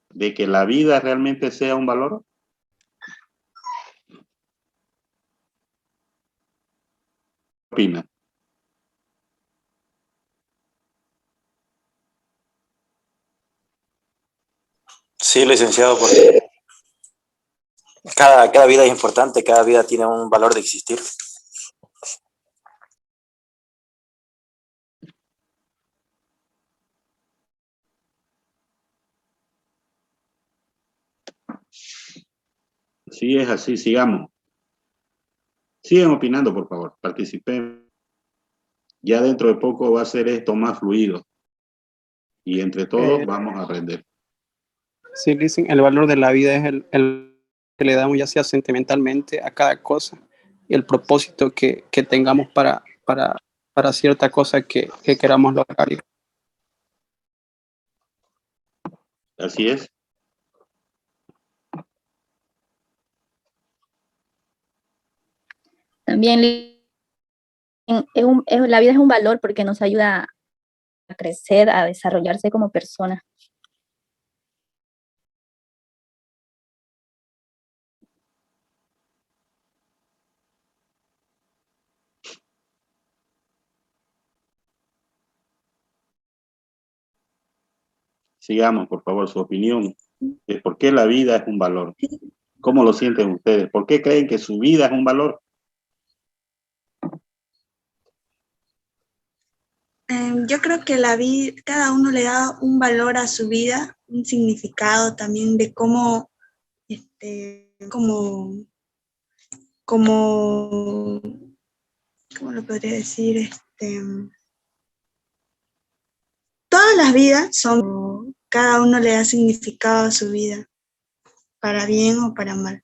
¿De que la vida realmente sea un valor? ¿Qué opinan? Sí, licenciado, porque cada vida es importante, cada vida tiene un valor de existir. Sí, es así, sigamos. Sigan opinando, por favor, participen. Ya dentro de poco va a ser esto más fluido. Y entre todos vamos a aprender. Sí, dicen, el valor de la vida es el que le damos ya sea sentimentalmente a cada cosa y el propósito que tengamos para cierta cosa que queramos lograr. Así es. También la vida es un valor porque nos ayuda a crecer, a desarrollarse como persona. Sigamos, por favor, su opinión de por qué la vida es un valor. ¿Cómo lo sienten ustedes? ¿Por qué creen que su vida es un valor? Yo creo que la vida, cada uno le da un valor a su vida, un significado también de cómo, ¿cómo lo podría decir? Todas las vidas son, cada uno le da significado a su vida, para bien o para mal.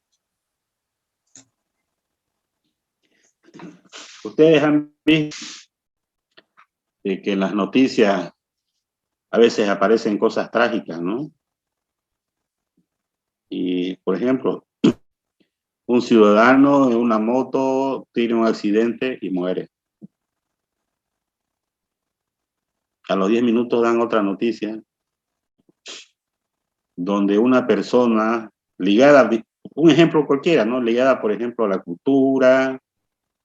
Ustedes han visto que en las noticias a veces aparecen cosas trágicas, ¿no? Y, por ejemplo, un ciudadano en una moto tiene un accidente y muere. A los 10 minutos dan otra noticia donde una persona ligada, un ejemplo cualquiera, ¿no? Ligada, por ejemplo, a la cultura,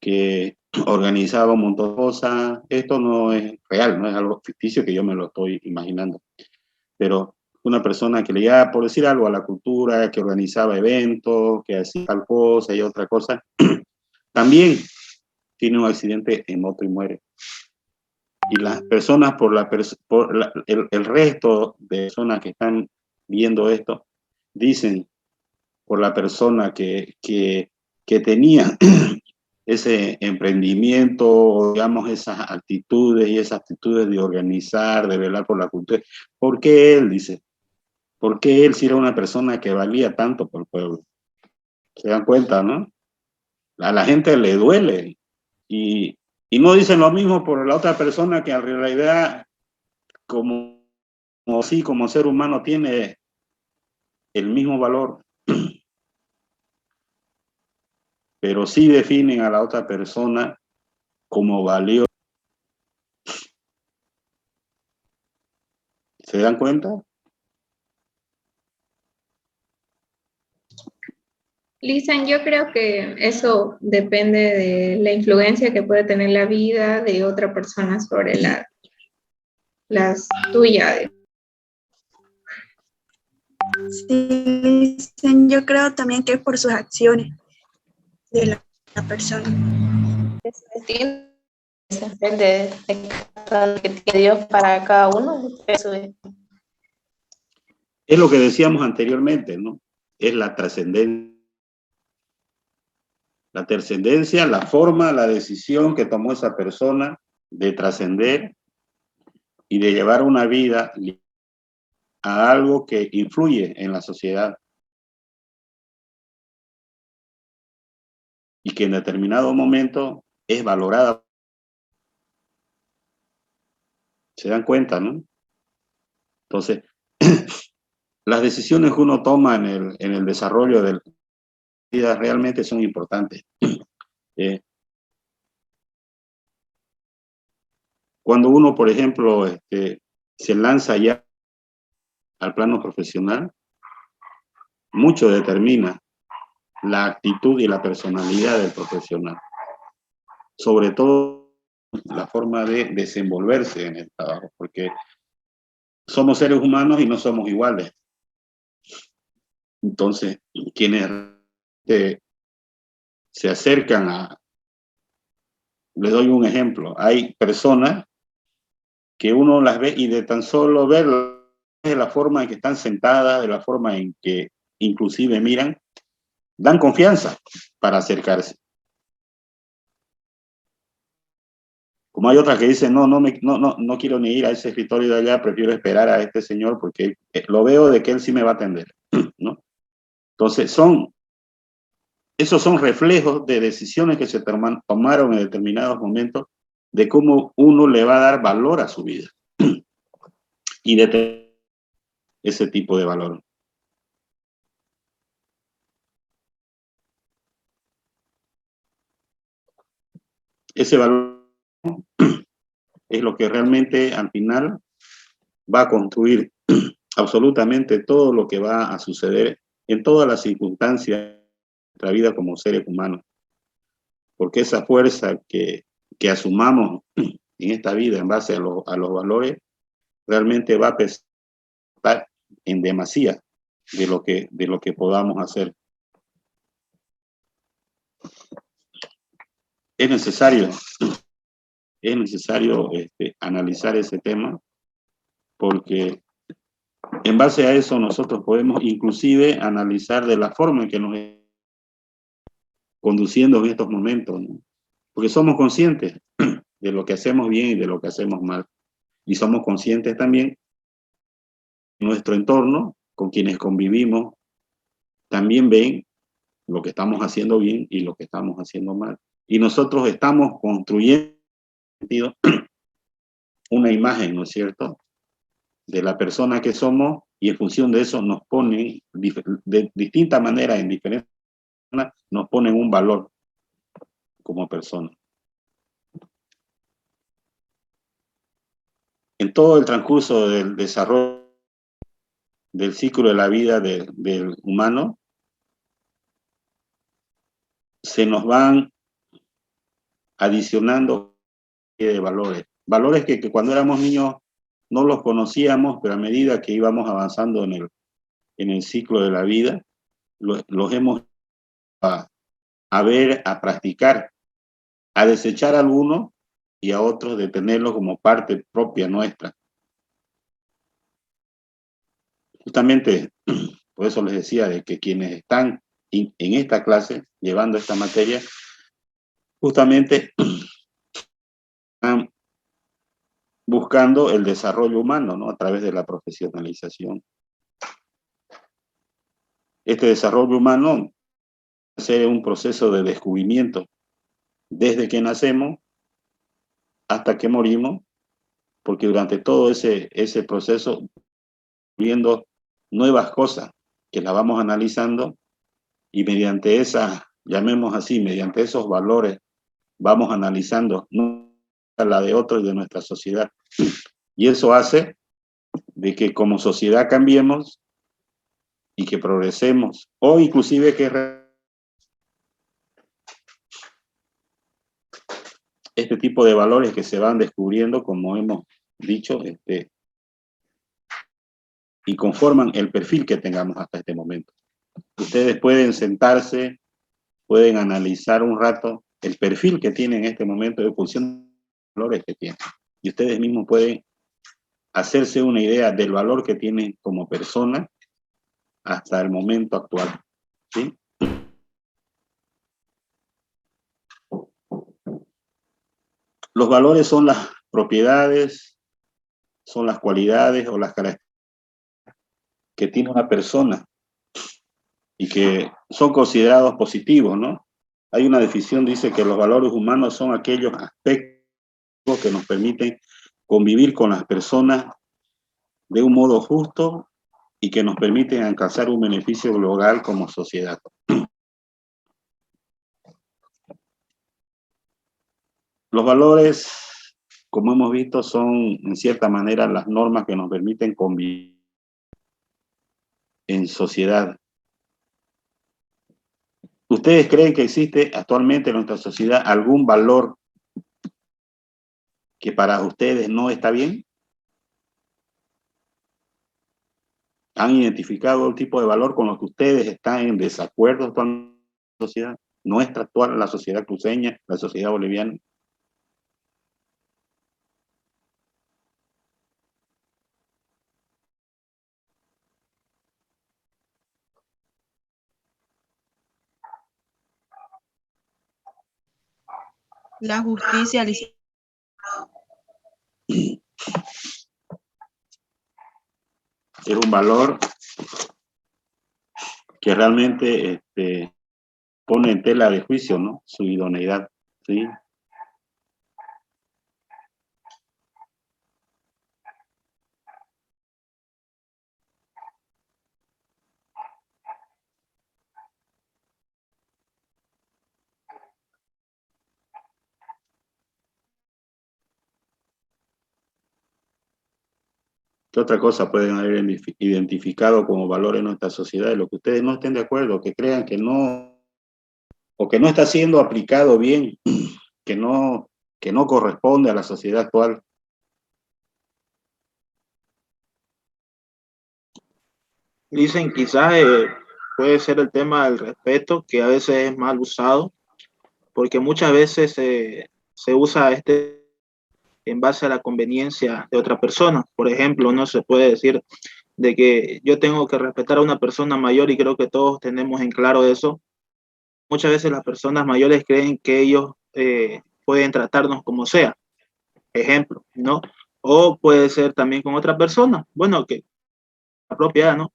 que organizaba un montón de cosas. Esto no es real, no es algo ficticio que yo me lo estoy imaginando. Pero una persona que ligaba, por decir algo, a la cultura, que organizaba eventos, que hacía tal cosa y otra cosa, también tiene un accidente en moto y muere. Y las personas, el resto de personas que están viendo esto, dicen por la persona que tenía ese emprendimiento, digamos, esas actitudes y esas actitudes de organizar, de velar por la cultura. ¿Por qué él, dice? ¿Por qué él si era una persona que valía tanto por el pueblo? ¿Se dan cuenta, no? A la gente le duele. Y no dicen lo mismo por la otra persona que en realidad, como ser humano, tiene el mismo valor. pero sí definen a la otra persona como valiosa. ¿Se dan cuenta? Lisan, yo creo que eso depende de la influencia que puede tener la vida de otra persona sobre las tuyas. Sí, yo creo también que es por sus acciones de la persona. Depende de lo que tiene Dios para cada uno. Eso es. Es lo que decíamos anteriormente, ¿no? Es la trascendencia. La trascendencia, la forma, la decisión que tomó esa persona de trascender y de llevar una vida a algo que influye en la sociedad y que en determinado momento es valorada. ¿Se dan cuenta, no? Entonces, las decisiones que uno toma en el desarrollo de la vida realmente son importantes. Cuando uno, por ejemplo, se lanza ya al plano profesional, mucho determina la actitud y la personalidad del profesional. Sobre todo la forma de desenvolverse en el trabajo, porque somos seres humanos y no somos iguales. Entonces, quienes se acercan a... Les doy un ejemplo. Hay personas que uno las ve y de tan solo ver de la forma en que están sentadas, de la forma en que inclusive miran, dan confianza para acercarse. Como hay otras que dicen, no quiero ni ir a ese escritorio de allá, prefiero esperar a este señor porque lo veo de que él sí me va a atender, ¿no? Entonces, esos son reflejos de decisiones que se tomaron en determinados momentos de cómo uno le va a dar valor a su vida y de ese tipo de valor. Ese valor es lo que realmente al final va a construir absolutamente todo lo que va a suceder en todas las circunstancias de nuestra vida como seres humanos. Porque esa fuerza que asumamos en esta vida en base a los valores realmente va a pesar en demasía de lo que podamos hacer. Es necesario analizar ese tema, porque en base a eso nosotros podemos inclusive analizar de la forma en que nos conduciendo en estos momentos, ¿no? Porque somos conscientes de lo que hacemos bien y de lo que hacemos mal. Y somos conscientes también de nuestro entorno, con quienes convivimos, también ven lo que estamos haciendo bien y lo que estamos haciendo mal. Y nosotros estamos construyendo una imagen, ¿no es cierto?, de la persona que somos, y en función de eso nos ponen de distinta manera, en diferentes personas, nos ponen un valor como persona. En todo el transcurso del desarrollo del ciclo de la vida del humano, se nos van adicionando de valores. Valores que cuando éramos niños no los conocíamos, pero a medida que íbamos avanzando en el ciclo de la vida, los hemos a ver, a practicar, a desechar a algunos y a otros de tenerlos como parte propia nuestra. Justamente, por eso les decía de que quienes están en esta clase, llevando esta materia, justamente están buscando el desarrollo humano, ¿no?, a través de la profesionalización. Este desarrollo humano es un proceso de descubrimiento desde que nacemos hasta que morimos, porque durante todo ese proceso, viendo nuevas cosas que las vamos analizando y mediante esas llamemos así, mediante esos valores, vamos analizando la de otros y de nuestra sociedad. Y eso hace de que como sociedad cambiemos y que progresemos, o inclusive que este tipo de valores que se van descubriendo, como hemos dicho, y conforman el perfil que tengamos hasta este momento. Ustedes pueden sentarse, pueden analizar un rato el perfil que tienen en este momento de función de los valores que tienen. Y ustedes mismos pueden hacerse una idea del valor que tienen como persona hasta el momento actual. ¿Sí? Los valores son las propiedades, son las cualidades o las características que tiene una persona y que son considerados positivos, ¿no? Hay una definición, dice que los valores humanos son aquellos aspectos que nos permiten convivir con las personas de un modo justo y que nos permiten alcanzar un beneficio global como sociedad. Los valores, como hemos visto, son en cierta manera las normas que nos permiten convivir en sociedad. ¿Ustedes creen que existe actualmente en nuestra sociedad algún valor que para ustedes no está bien? ¿Han identificado el tipo de valor con los que ustedes están en desacuerdo actualmente en la sociedad? Nuestra actual, la sociedad cruceña, la sociedad boliviana. La justicia, es un valor que realmente pone en tela de juicio, ¿no? Su idoneidad, ¿sí? ¿Qué otra cosa pueden haber identificado como valor en nuestra sociedad? Lo que ustedes no estén de acuerdo, que crean que no, o que no está siendo aplicado bien, que no corresponde a la sociedad actual. Dicen quizás puede ser el tema del respeto, que a veces es mal usado, porque muchas veces se usa en base a la conveniencia de otra persona. Por ejemplo, no se puede decir de que yo tengo que respetar a una persona mayor y creo que todos tenemos en claro eso. Muchas veces las personas mayores creen que ellos pueden tratarnos como sea, ejemplo, ¿no? O puede ser también con otra persona, bueno, que la propia, ¿no?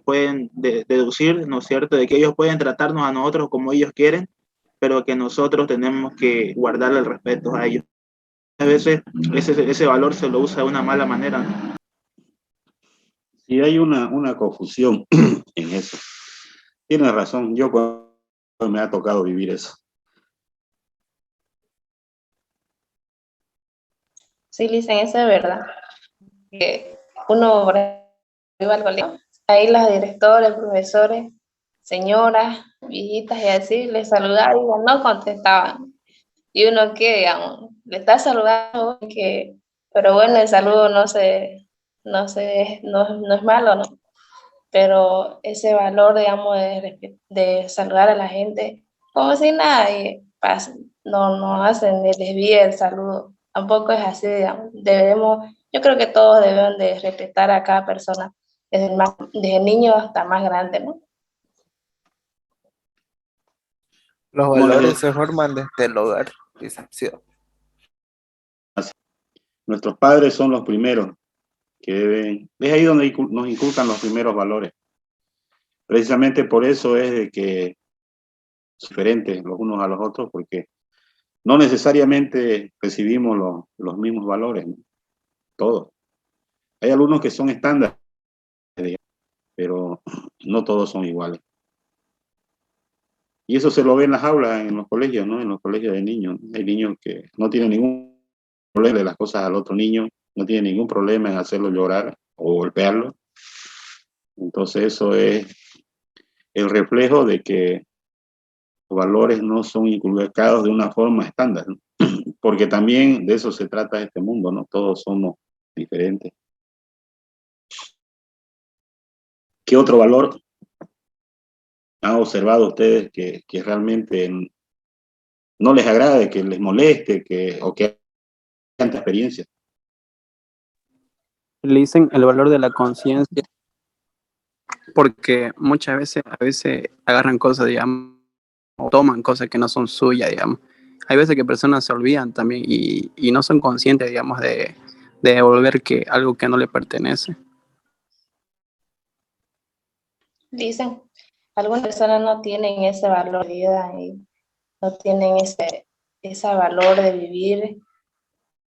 Pueden deducir, ¿no es cierto?, de que ellos pueden tratarnos a nosotros como ellos quieren, pero que nosotros tenemos que guardar el respeto a ellos. A veces ese valor se lo usa de una mala manera, ¿no? Sí, hay una confusión en eso. Tienes razón, yo cuando me ha tocado vivir eso. Sí, dicen, eso es verdad. Que uno, por ejemplo, iba al colegio, ahí las directores, profesores, señoras, viejitas y así, les saludaban y no contestaban. Y uno que, digamos, le está saludando, pero bueno, el saludo no es malo, ¿no? Pero ese valor, digamos, de saludar a la gente, como si nadie pasa, no hacen ni desvíe el saludo. Tampoco es así, digamos. Yo creo que todos deben de respetar a cada persona, desde el niño hasta más grande, ¿no? Los valores se forman desde el hogar, licenciado. Nuestros padres son los primeros que deben, es ahí donde nos inculcan los primeros valores. Precisamente por eso es de que son diferentes los unos a los otros, porque no necesariamente recibimos los mismos valores, ¿no? Todos. Hay algunos que son estándares, pero no todos son iguales. Y eso se lo ve en las aulas, en los colegios, ¿no? En los colegios de niños. Hay niños que no tienen ningún problema de las cosas al otro niño, no tienen ningún problema en hacerlo llorar o golpearlo. Entonces eso es el reflejo de que los valores no son inculcados de una forma estándar, ¿no? Porque también de eso se trata este mundo, ¿no? Todos somos diferentes. ¿Qué otro valor han observado ustedes que realmente no les agrade, que les moleste, o que hayan experiencia? Le dicen el valor de la conciencia, porque muchas veces, a veces agarran cosas, digamos, o toman cosas que no son suyas, digamos. Hay veces que personas se olvidan también y no son conscientes, digamos, de devolver algo que no le pertenece. Dicen, algunas personas no tienen ese valor de vida y no tienen ese valor de vivir,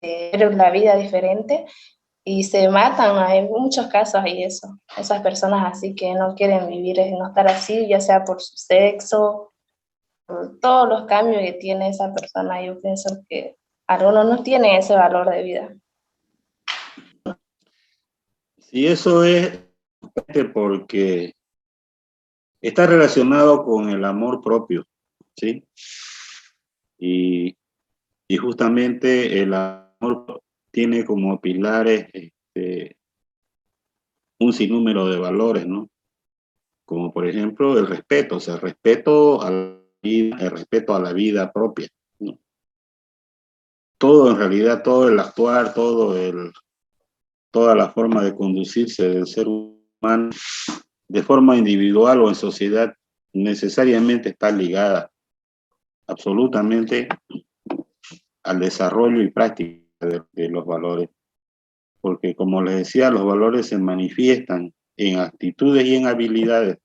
de ver la vida diferente y se matan. Hay muchos casos hay eso, esas personas así que no quieren vivir, no estar así, ya sea por su sexo, por todos los cambios que tiene esa persona. Yo pienso que algunos no tienen ese valor de vida. Sí, eso es porque está relacionado con el amor propio, ¿sí? Y justamente el amor tiene como pilares un sinnúmero de valores, ¿no? Como por ejemplo el respeto, o sea, el respeto a la vida, el respeto a la vida propia, ¿no? Todo en realidad, todo el actuar, toda la forma de conducirse del ser humano, de forma individual o en sociedad, necesariamente está ligada absolutamente al desarrollo y práctica de los valores. Porque como les decía, los valores se manifiestan en actitudes y en habilidades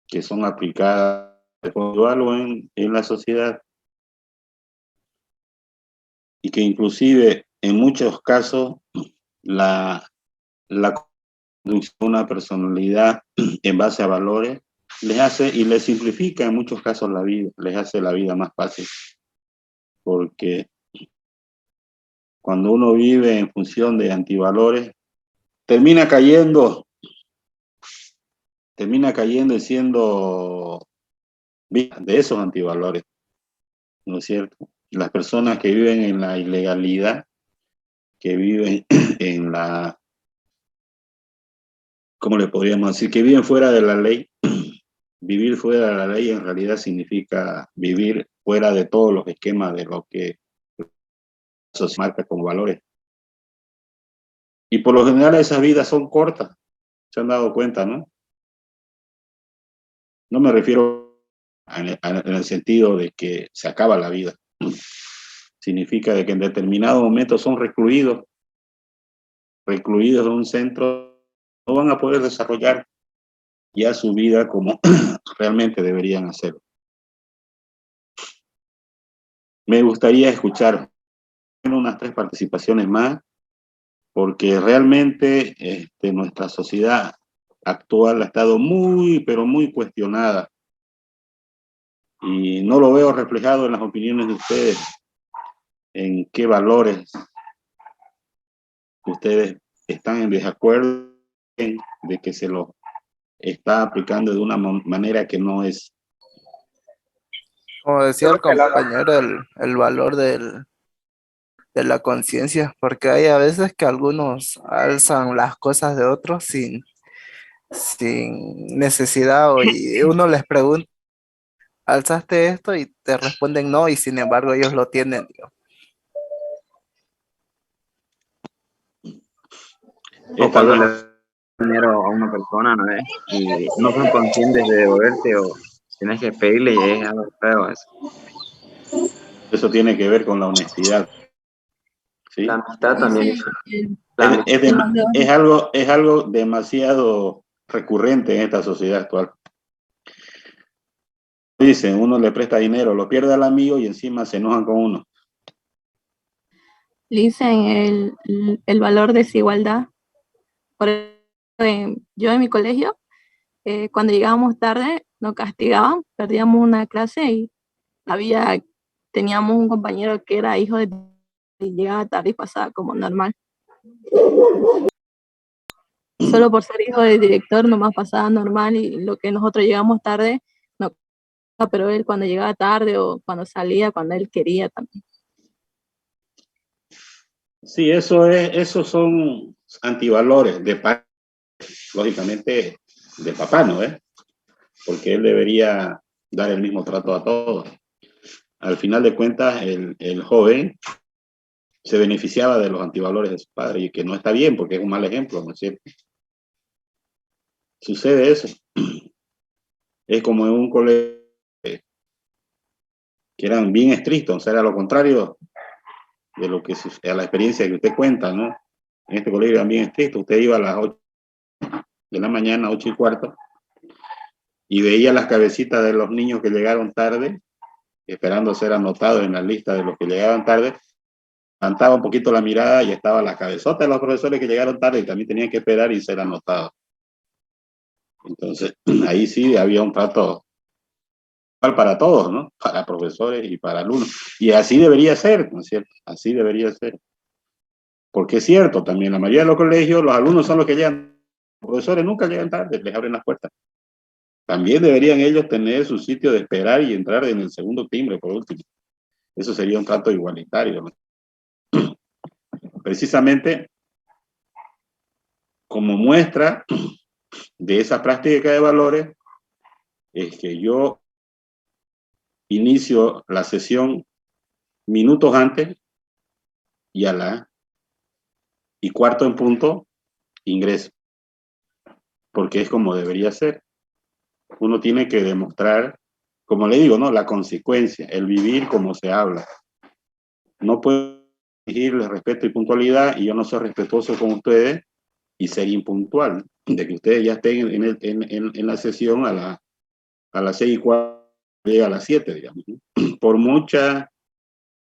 que son aplicadas de forma individual o en la sociedad, y que inclusive en muchos casos la conducción de una personalidad en base a valores les hace y les simplifica en muchos casos la vida, les hace la vida más fácil. Porque cuando uno vive en función de antivalores, termina cayendo y siendo víctima de esos antivalores, ¿no es cierto? Las personas que viven en la ilegalidad, que viven en la, ¿cómo le podríamos decir? Que viven fuera de la ley. Vivir fuera de la ley en realidad significa vivir fuera de todos los esquemas de lo que se marca como valores. Y por lo general esas vidas son cortas, se han dado cuenta, ¿no? No me refiero en el sentido de que se acaba la vida. Significa de que en determinado momento son recluidos en un centro, no van a poder desarrollar ya su vida como realmente deberían hacerlo. Me gustaría escuchar unas 3 participaciones más, porque realmente nuestra sociedad actual ha estado muy, pero muy cuestionada. Y no lo veo reflejado en las opiniones de ustedes, en qué valores ustedes están en desacuerdo de que se lo está aplicando de una manera que no es. Como decía el compañero, el valor de la conciencia, porque hay a veces que algunos alzan las cosas de otros sin necesidad, y uno les pregunta, ¿alzaste esto? Y te responden no, y sin embargo ellos lo tienen, digamos. O cuando le das dinero a una persona, ¿no es? Y no son conscientes de devolverte, o tienes que pedirle, y es algo feo eso. Eso tiene que ver con la honestidad. ¿Sí? La amistad también. Es algo demasiado recurrente en esta sociedad actual. Dicen, uno le presta dinero, lo pierde al amigo y encima se enojan con uno. Dicen el valor de desigualdad. Por ejemplo, yo en mi colegio, cuando llegábamos tarde, nos castigaban, perdíamos una clase y teníamos un compañero que era hijo de y llegaba tarde y pasaba como normal. Solo por ser hijo del director nomás pasaba normal y lo que nosotros llegamos tarde, no, pero él cuando llegaba tarde o cuando salía, cuando él quería también. Sí, esos son antivalores de parte, lógicamente, de papá, ¿no es? Porque él debería dar el mismo trato a todos. Al final de cuentas, el joven se beneficiaba de los antivalores de su padre, y que no está bien, porque es un mal ejemplo, ¿no es cierto? Sucede eso. Es como en un colegio que eran bien estrictos, o sea, era lo contrario de lo que a la experiencia que usted cuenta, ¿no? En este colegio eran bien estrictos. Usted iba a las 8 de la mañana, 8:15, y veía las cabecitas de los niños que llegaron tarde, esperando ser anotados en la lista de los que llegaban tarde. Levantaba un poquito la mirada y estaba la cabezota de los profesores que llegaron tarde y también tenían que esperar y ser anotados. Entonces, ahí sí había un trato igual para todos, ¿no? Para profesores y para alumnos. Y así debería ser, ¿no es cierto? Así debería ser. Porque es cierto, también la mayoría de los colegios, los alumnos son los que llegan. Los profesores nunca llegan tarde, les abren las puertas. También deberían ellos tener su sitio de esperar y entrar en el segundo timbre, por último. Eso sería un trato igualitario, ¿no? Precisamente como muestra de esa práctica de valores, es que yo inicio la sesión minutos antes y y cuarto en punto ingreso, porque es como debería ser. Uno tiene que demostrar, como le digo, ¿no? La consecuencia, el vivir como se habla. No puedo exigirles respeto y puntualidad y yo no soy respetuoso con ustedes y ser impuntual, de que ustedes ya estén en la sesión a las 6:15, llega a las 7, digamos, ¿no? Por muchas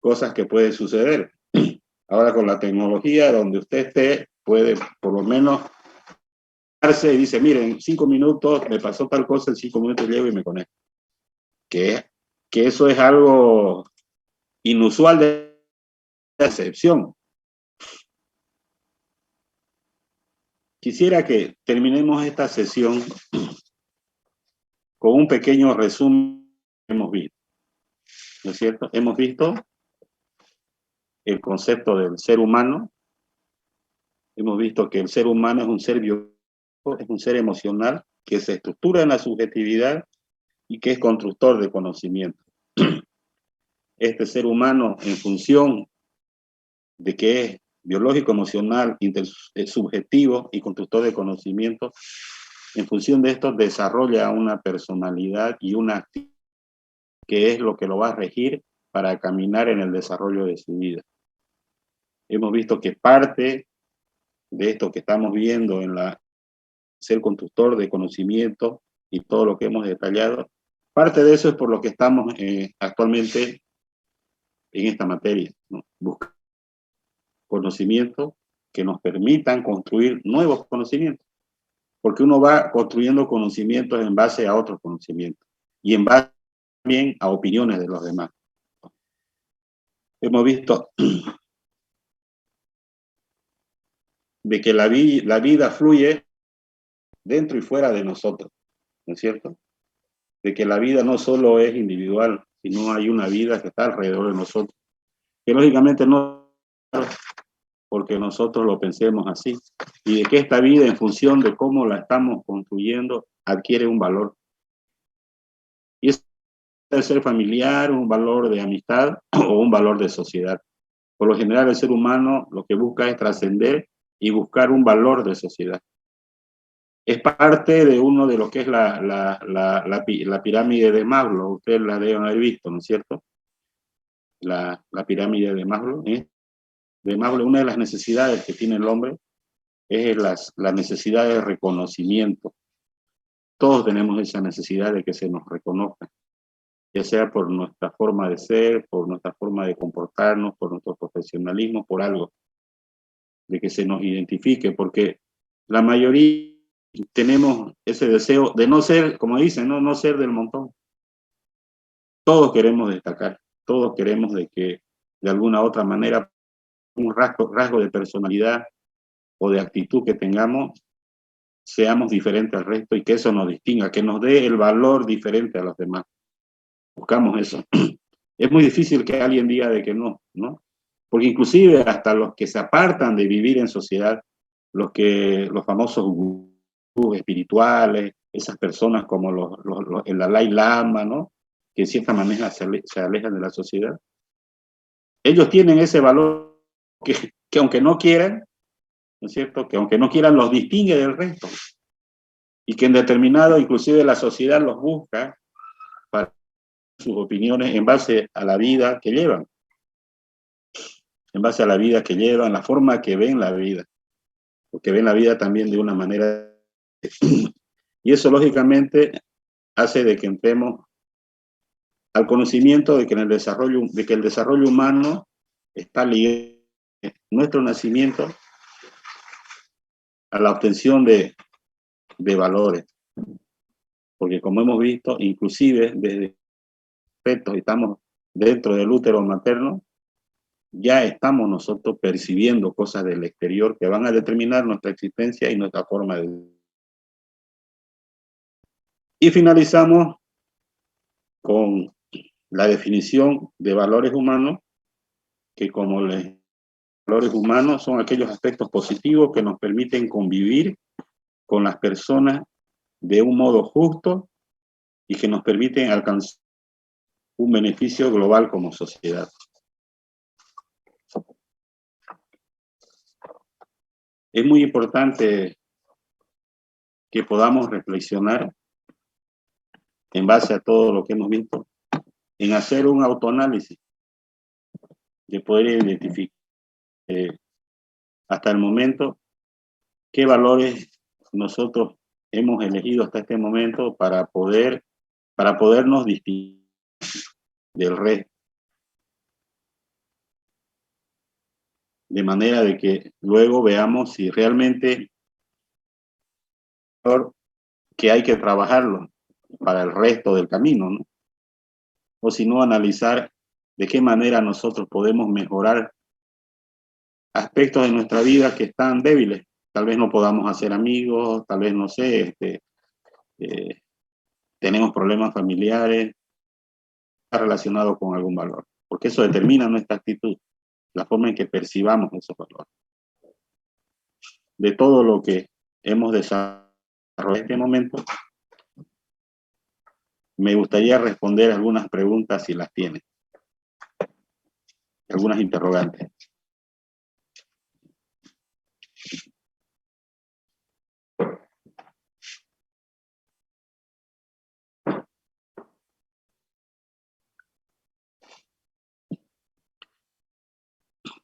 cosas que pueden suceder. Ahora con la tecnología, donde usted esté, puede por lo menos y dice, miren, en 5 minutos me pasó tal cosa, en 5 minutos llego y me conecto. Que eso es algo inusual, de excepción. Quisiera que terminemos esta sesión con un pequeño resumen que hemos visto. ¿No es cierto? Hemos visto el concepto del ser humano. Hemos visto que el ser humano es un ser biológico, es un ser emocional que se estructura en la subjetividad y que es constructor de conocimiento. Este ser humano, en función de que es biológico, emocional, subjetivo y constructor de conocimiento, en función de esto desarrolla una personalidad y una actitud que es lo que lo va a regir para caminar en el desarrollo de su vida. Hemos visto que parte de esto que estamos viendo en ser constructor de conocimiento y todo lo que hemos detallado, parte de eso es por lo que estamos actualmente en esta materia, ¿no? Buscar conocimientos que nos permitan construir nuevos conocimientos, porque uno va construyendo conocimientos en base a otros conocimientos y en base también a opiniones de los demás. Hemos visto de que la vida fluye dentro y fuera de nosotros, ¿no es cierto? De que la vida no solo es individual, sino hay una vida que está alrededor de nosotros, que lógicamente no, porque nosotros lo pensemos así, y de que esta vida, en función de cómo la estamos construyendo, adquiere un valor. Y es puede ser familiar, un valor de amistad o un valor de sociedad. Por lo general, el ser humano lo que busca es trascender y buscar un valor de sociedad. Es parte de uno de lo que es la pirámide de Maslow. Ustedes la deben haber visto, ¿no es cierto? La pirámide de Maslow. De Maslow, una de las necesidades que tiene el hombre es la necesidad de reconocimiento. Todos tenemos esa necesidad de que se nos reconozca, ya sea por nuestra forma de ser, por nuestra forma de comportarnos, por nuestro profesionalismo, por algo, de que se nos identifique, porque la mayoría tenemos ese deseo de no ser, como dicen, no ser del montón. Todos queremos destacar, todos queremos de que de alguna u otra manera un rasgo de personalidad o de actitud que tengamos, seamos diferentes al resto y que eso nos distinga, que nos dé el valor diferente a los demás. Buscamos eso. Es muy difícil que alguien diga de que no, ¿no? Porque inclusive hasta los que se apartan de vivir en sociedad, los famosos gurús espirituales, esas personas como el Dalai Lama, ¿no? Que en cierta manera se alejan de la sociedad. Ellos tienen ese valor que aunque no quieran, ¿no es cierto? Que aunque no quieran los distingue del resto. Y que en determinado, inclusive la sociedad los busca para sus opiniones en base a la vida que llevan. En base a la vida que llevan, la forma que ven la vida. Porque ven la vida también de una manera. Y eso lógicamente hace de que entremos al conocimiento de que el desarrollo humano está ligado a nuestro nacimiento a la obtención de valores. Porque como hemos visto, inclusive desde aspectos, estamos dentro del útero materno, ya estamos nosotros percibiendo cosas del exterior que van a determinar nuestra existencia y nuestra forma de vivir. Y finalizamos con la definición de valores humanos, que como valores humanos son aquellos aspectos positivos que nos permiten convivir con las personas de un modo justo y que nos permiten alcanzar un beneficio global como sociedad. Es muy importante que podamos reflexionar en base a todo lo que hemos visto, en hacer un autoanálisis, de poder identificar hasta el momento qué valores nosotros hemos elegido hasta este momento para podernos distinguir del resto. De manera de que luego veamos si realmente que hay que trabajarlo para el resto del camino, ¿no? O si no, analizar de qué manera nosotros podemos mejorar aspectos de nuestra vida que están débiles. Tal vez no podamos hacer amigos, tal vez, no sé, tenemos problemas familiares, está relacionado con algún valor, porque eso determina nuestra actitud, la forma en que percibamos esos valores. De todo lo que hemos desarrollado en este momento, me gustaría responder algunas preguntas si las tienen, algunas interrogantes.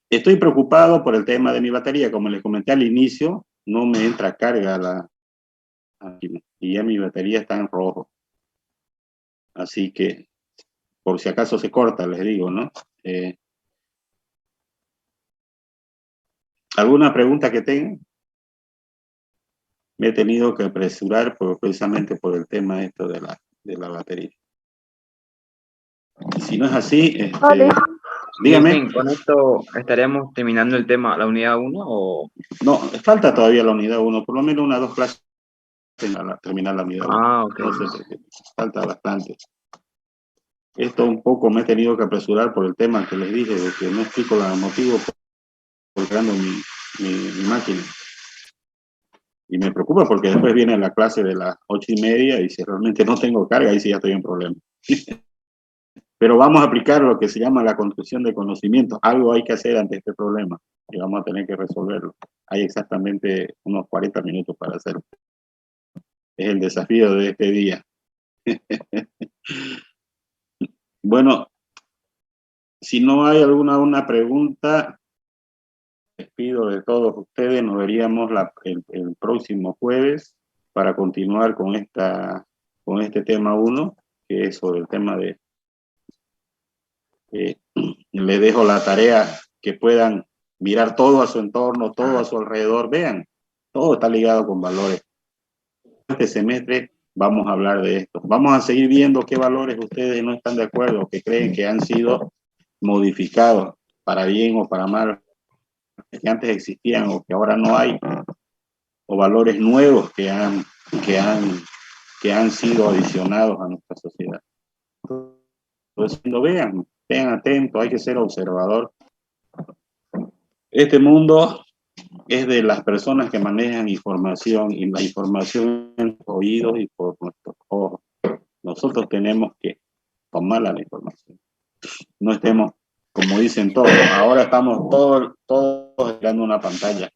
Estoy preocupado por el tema de mi batería. Como les comenté al inicio, no me entra carga y ya mi batería está en rojo. Así que, por si acaso se corta, les digo, ¿no? ¿Alguna pregunta que tengan? Me he tenido que apresurar precisamente por el tema esto de la batería. Y si no es así, dígame. ¿Con esto estaríamos terminando el tema, la unidad 1 o...? No, falta todavía la unidad 1, por lo menos una o dos clases para terminar la unidad 1. Ok. Entonces, falta bastante. Esto un poco me he tenido que apresurar por el tema que les dije, de que no explico el motivo por creando mi máquina. Y me preocupa porque después viene la clase de las 8:30 y si realmente no tengo carga, ahí sí ya estoy en problema. Pero vamos a aplicar lo que se llama la construcción de conocimiento. Algo hay que hacer ante este problema y vamos a tener que resolverlo. Hay exactamente unos 40 minutos para hacerlo. Es el desafío de este día. Bueno, si no hay una pregunta, les pido de todos ustedes, nos veríamos el próximo jueves para continuar con este tema 1, que es sobre el tema de... les dejo la tarea que puedan mirar todo a su entorno, todo a su alrededor. Vean, todo está ligado con valores. este semestre vamos a hablar de esto. Vamos a seguir viendo qué valores ustedes no están de acuerdo, que creen que han sido modificados para bien o para mal, que antes existían o que ahora no hay, o valores nuevos que han sido adicionados a nuestra sociedad. Entonces, cuando vean atentos, hay que ser observador. Este mundo es de las personas que manejan información, y la información en los oídos y por nuestros ojos. Nosotros tenemos que tomar la información. No estemos, como dicen todos, ahora estamos todos mirando una pantalla,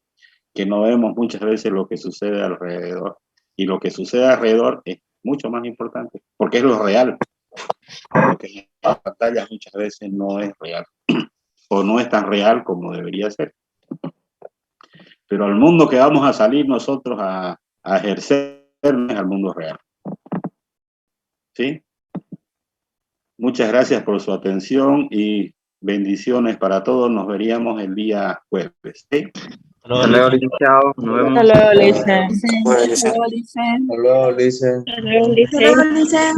que no vemos muchas veces lo que sucede alrededor. Y lo que sucede alrededor es mucho más importante, porque es lo real. Lo que en las pantallas muchas veces no es real, o no es tan real como debería ser. Pero al mundo que vamos a salir nosotros a ejercer es al mundo real. ¿Sí? Muchas gracias por su atención y bendiciones para todos. Nos veríamos el día jueves. ¿Sí? Hasta luego, licenciado. Nos vemos. Hasta luego, Lisa. Hasta luego, Lisa. Hasta luego, Lice. Hasta luego, Lisa.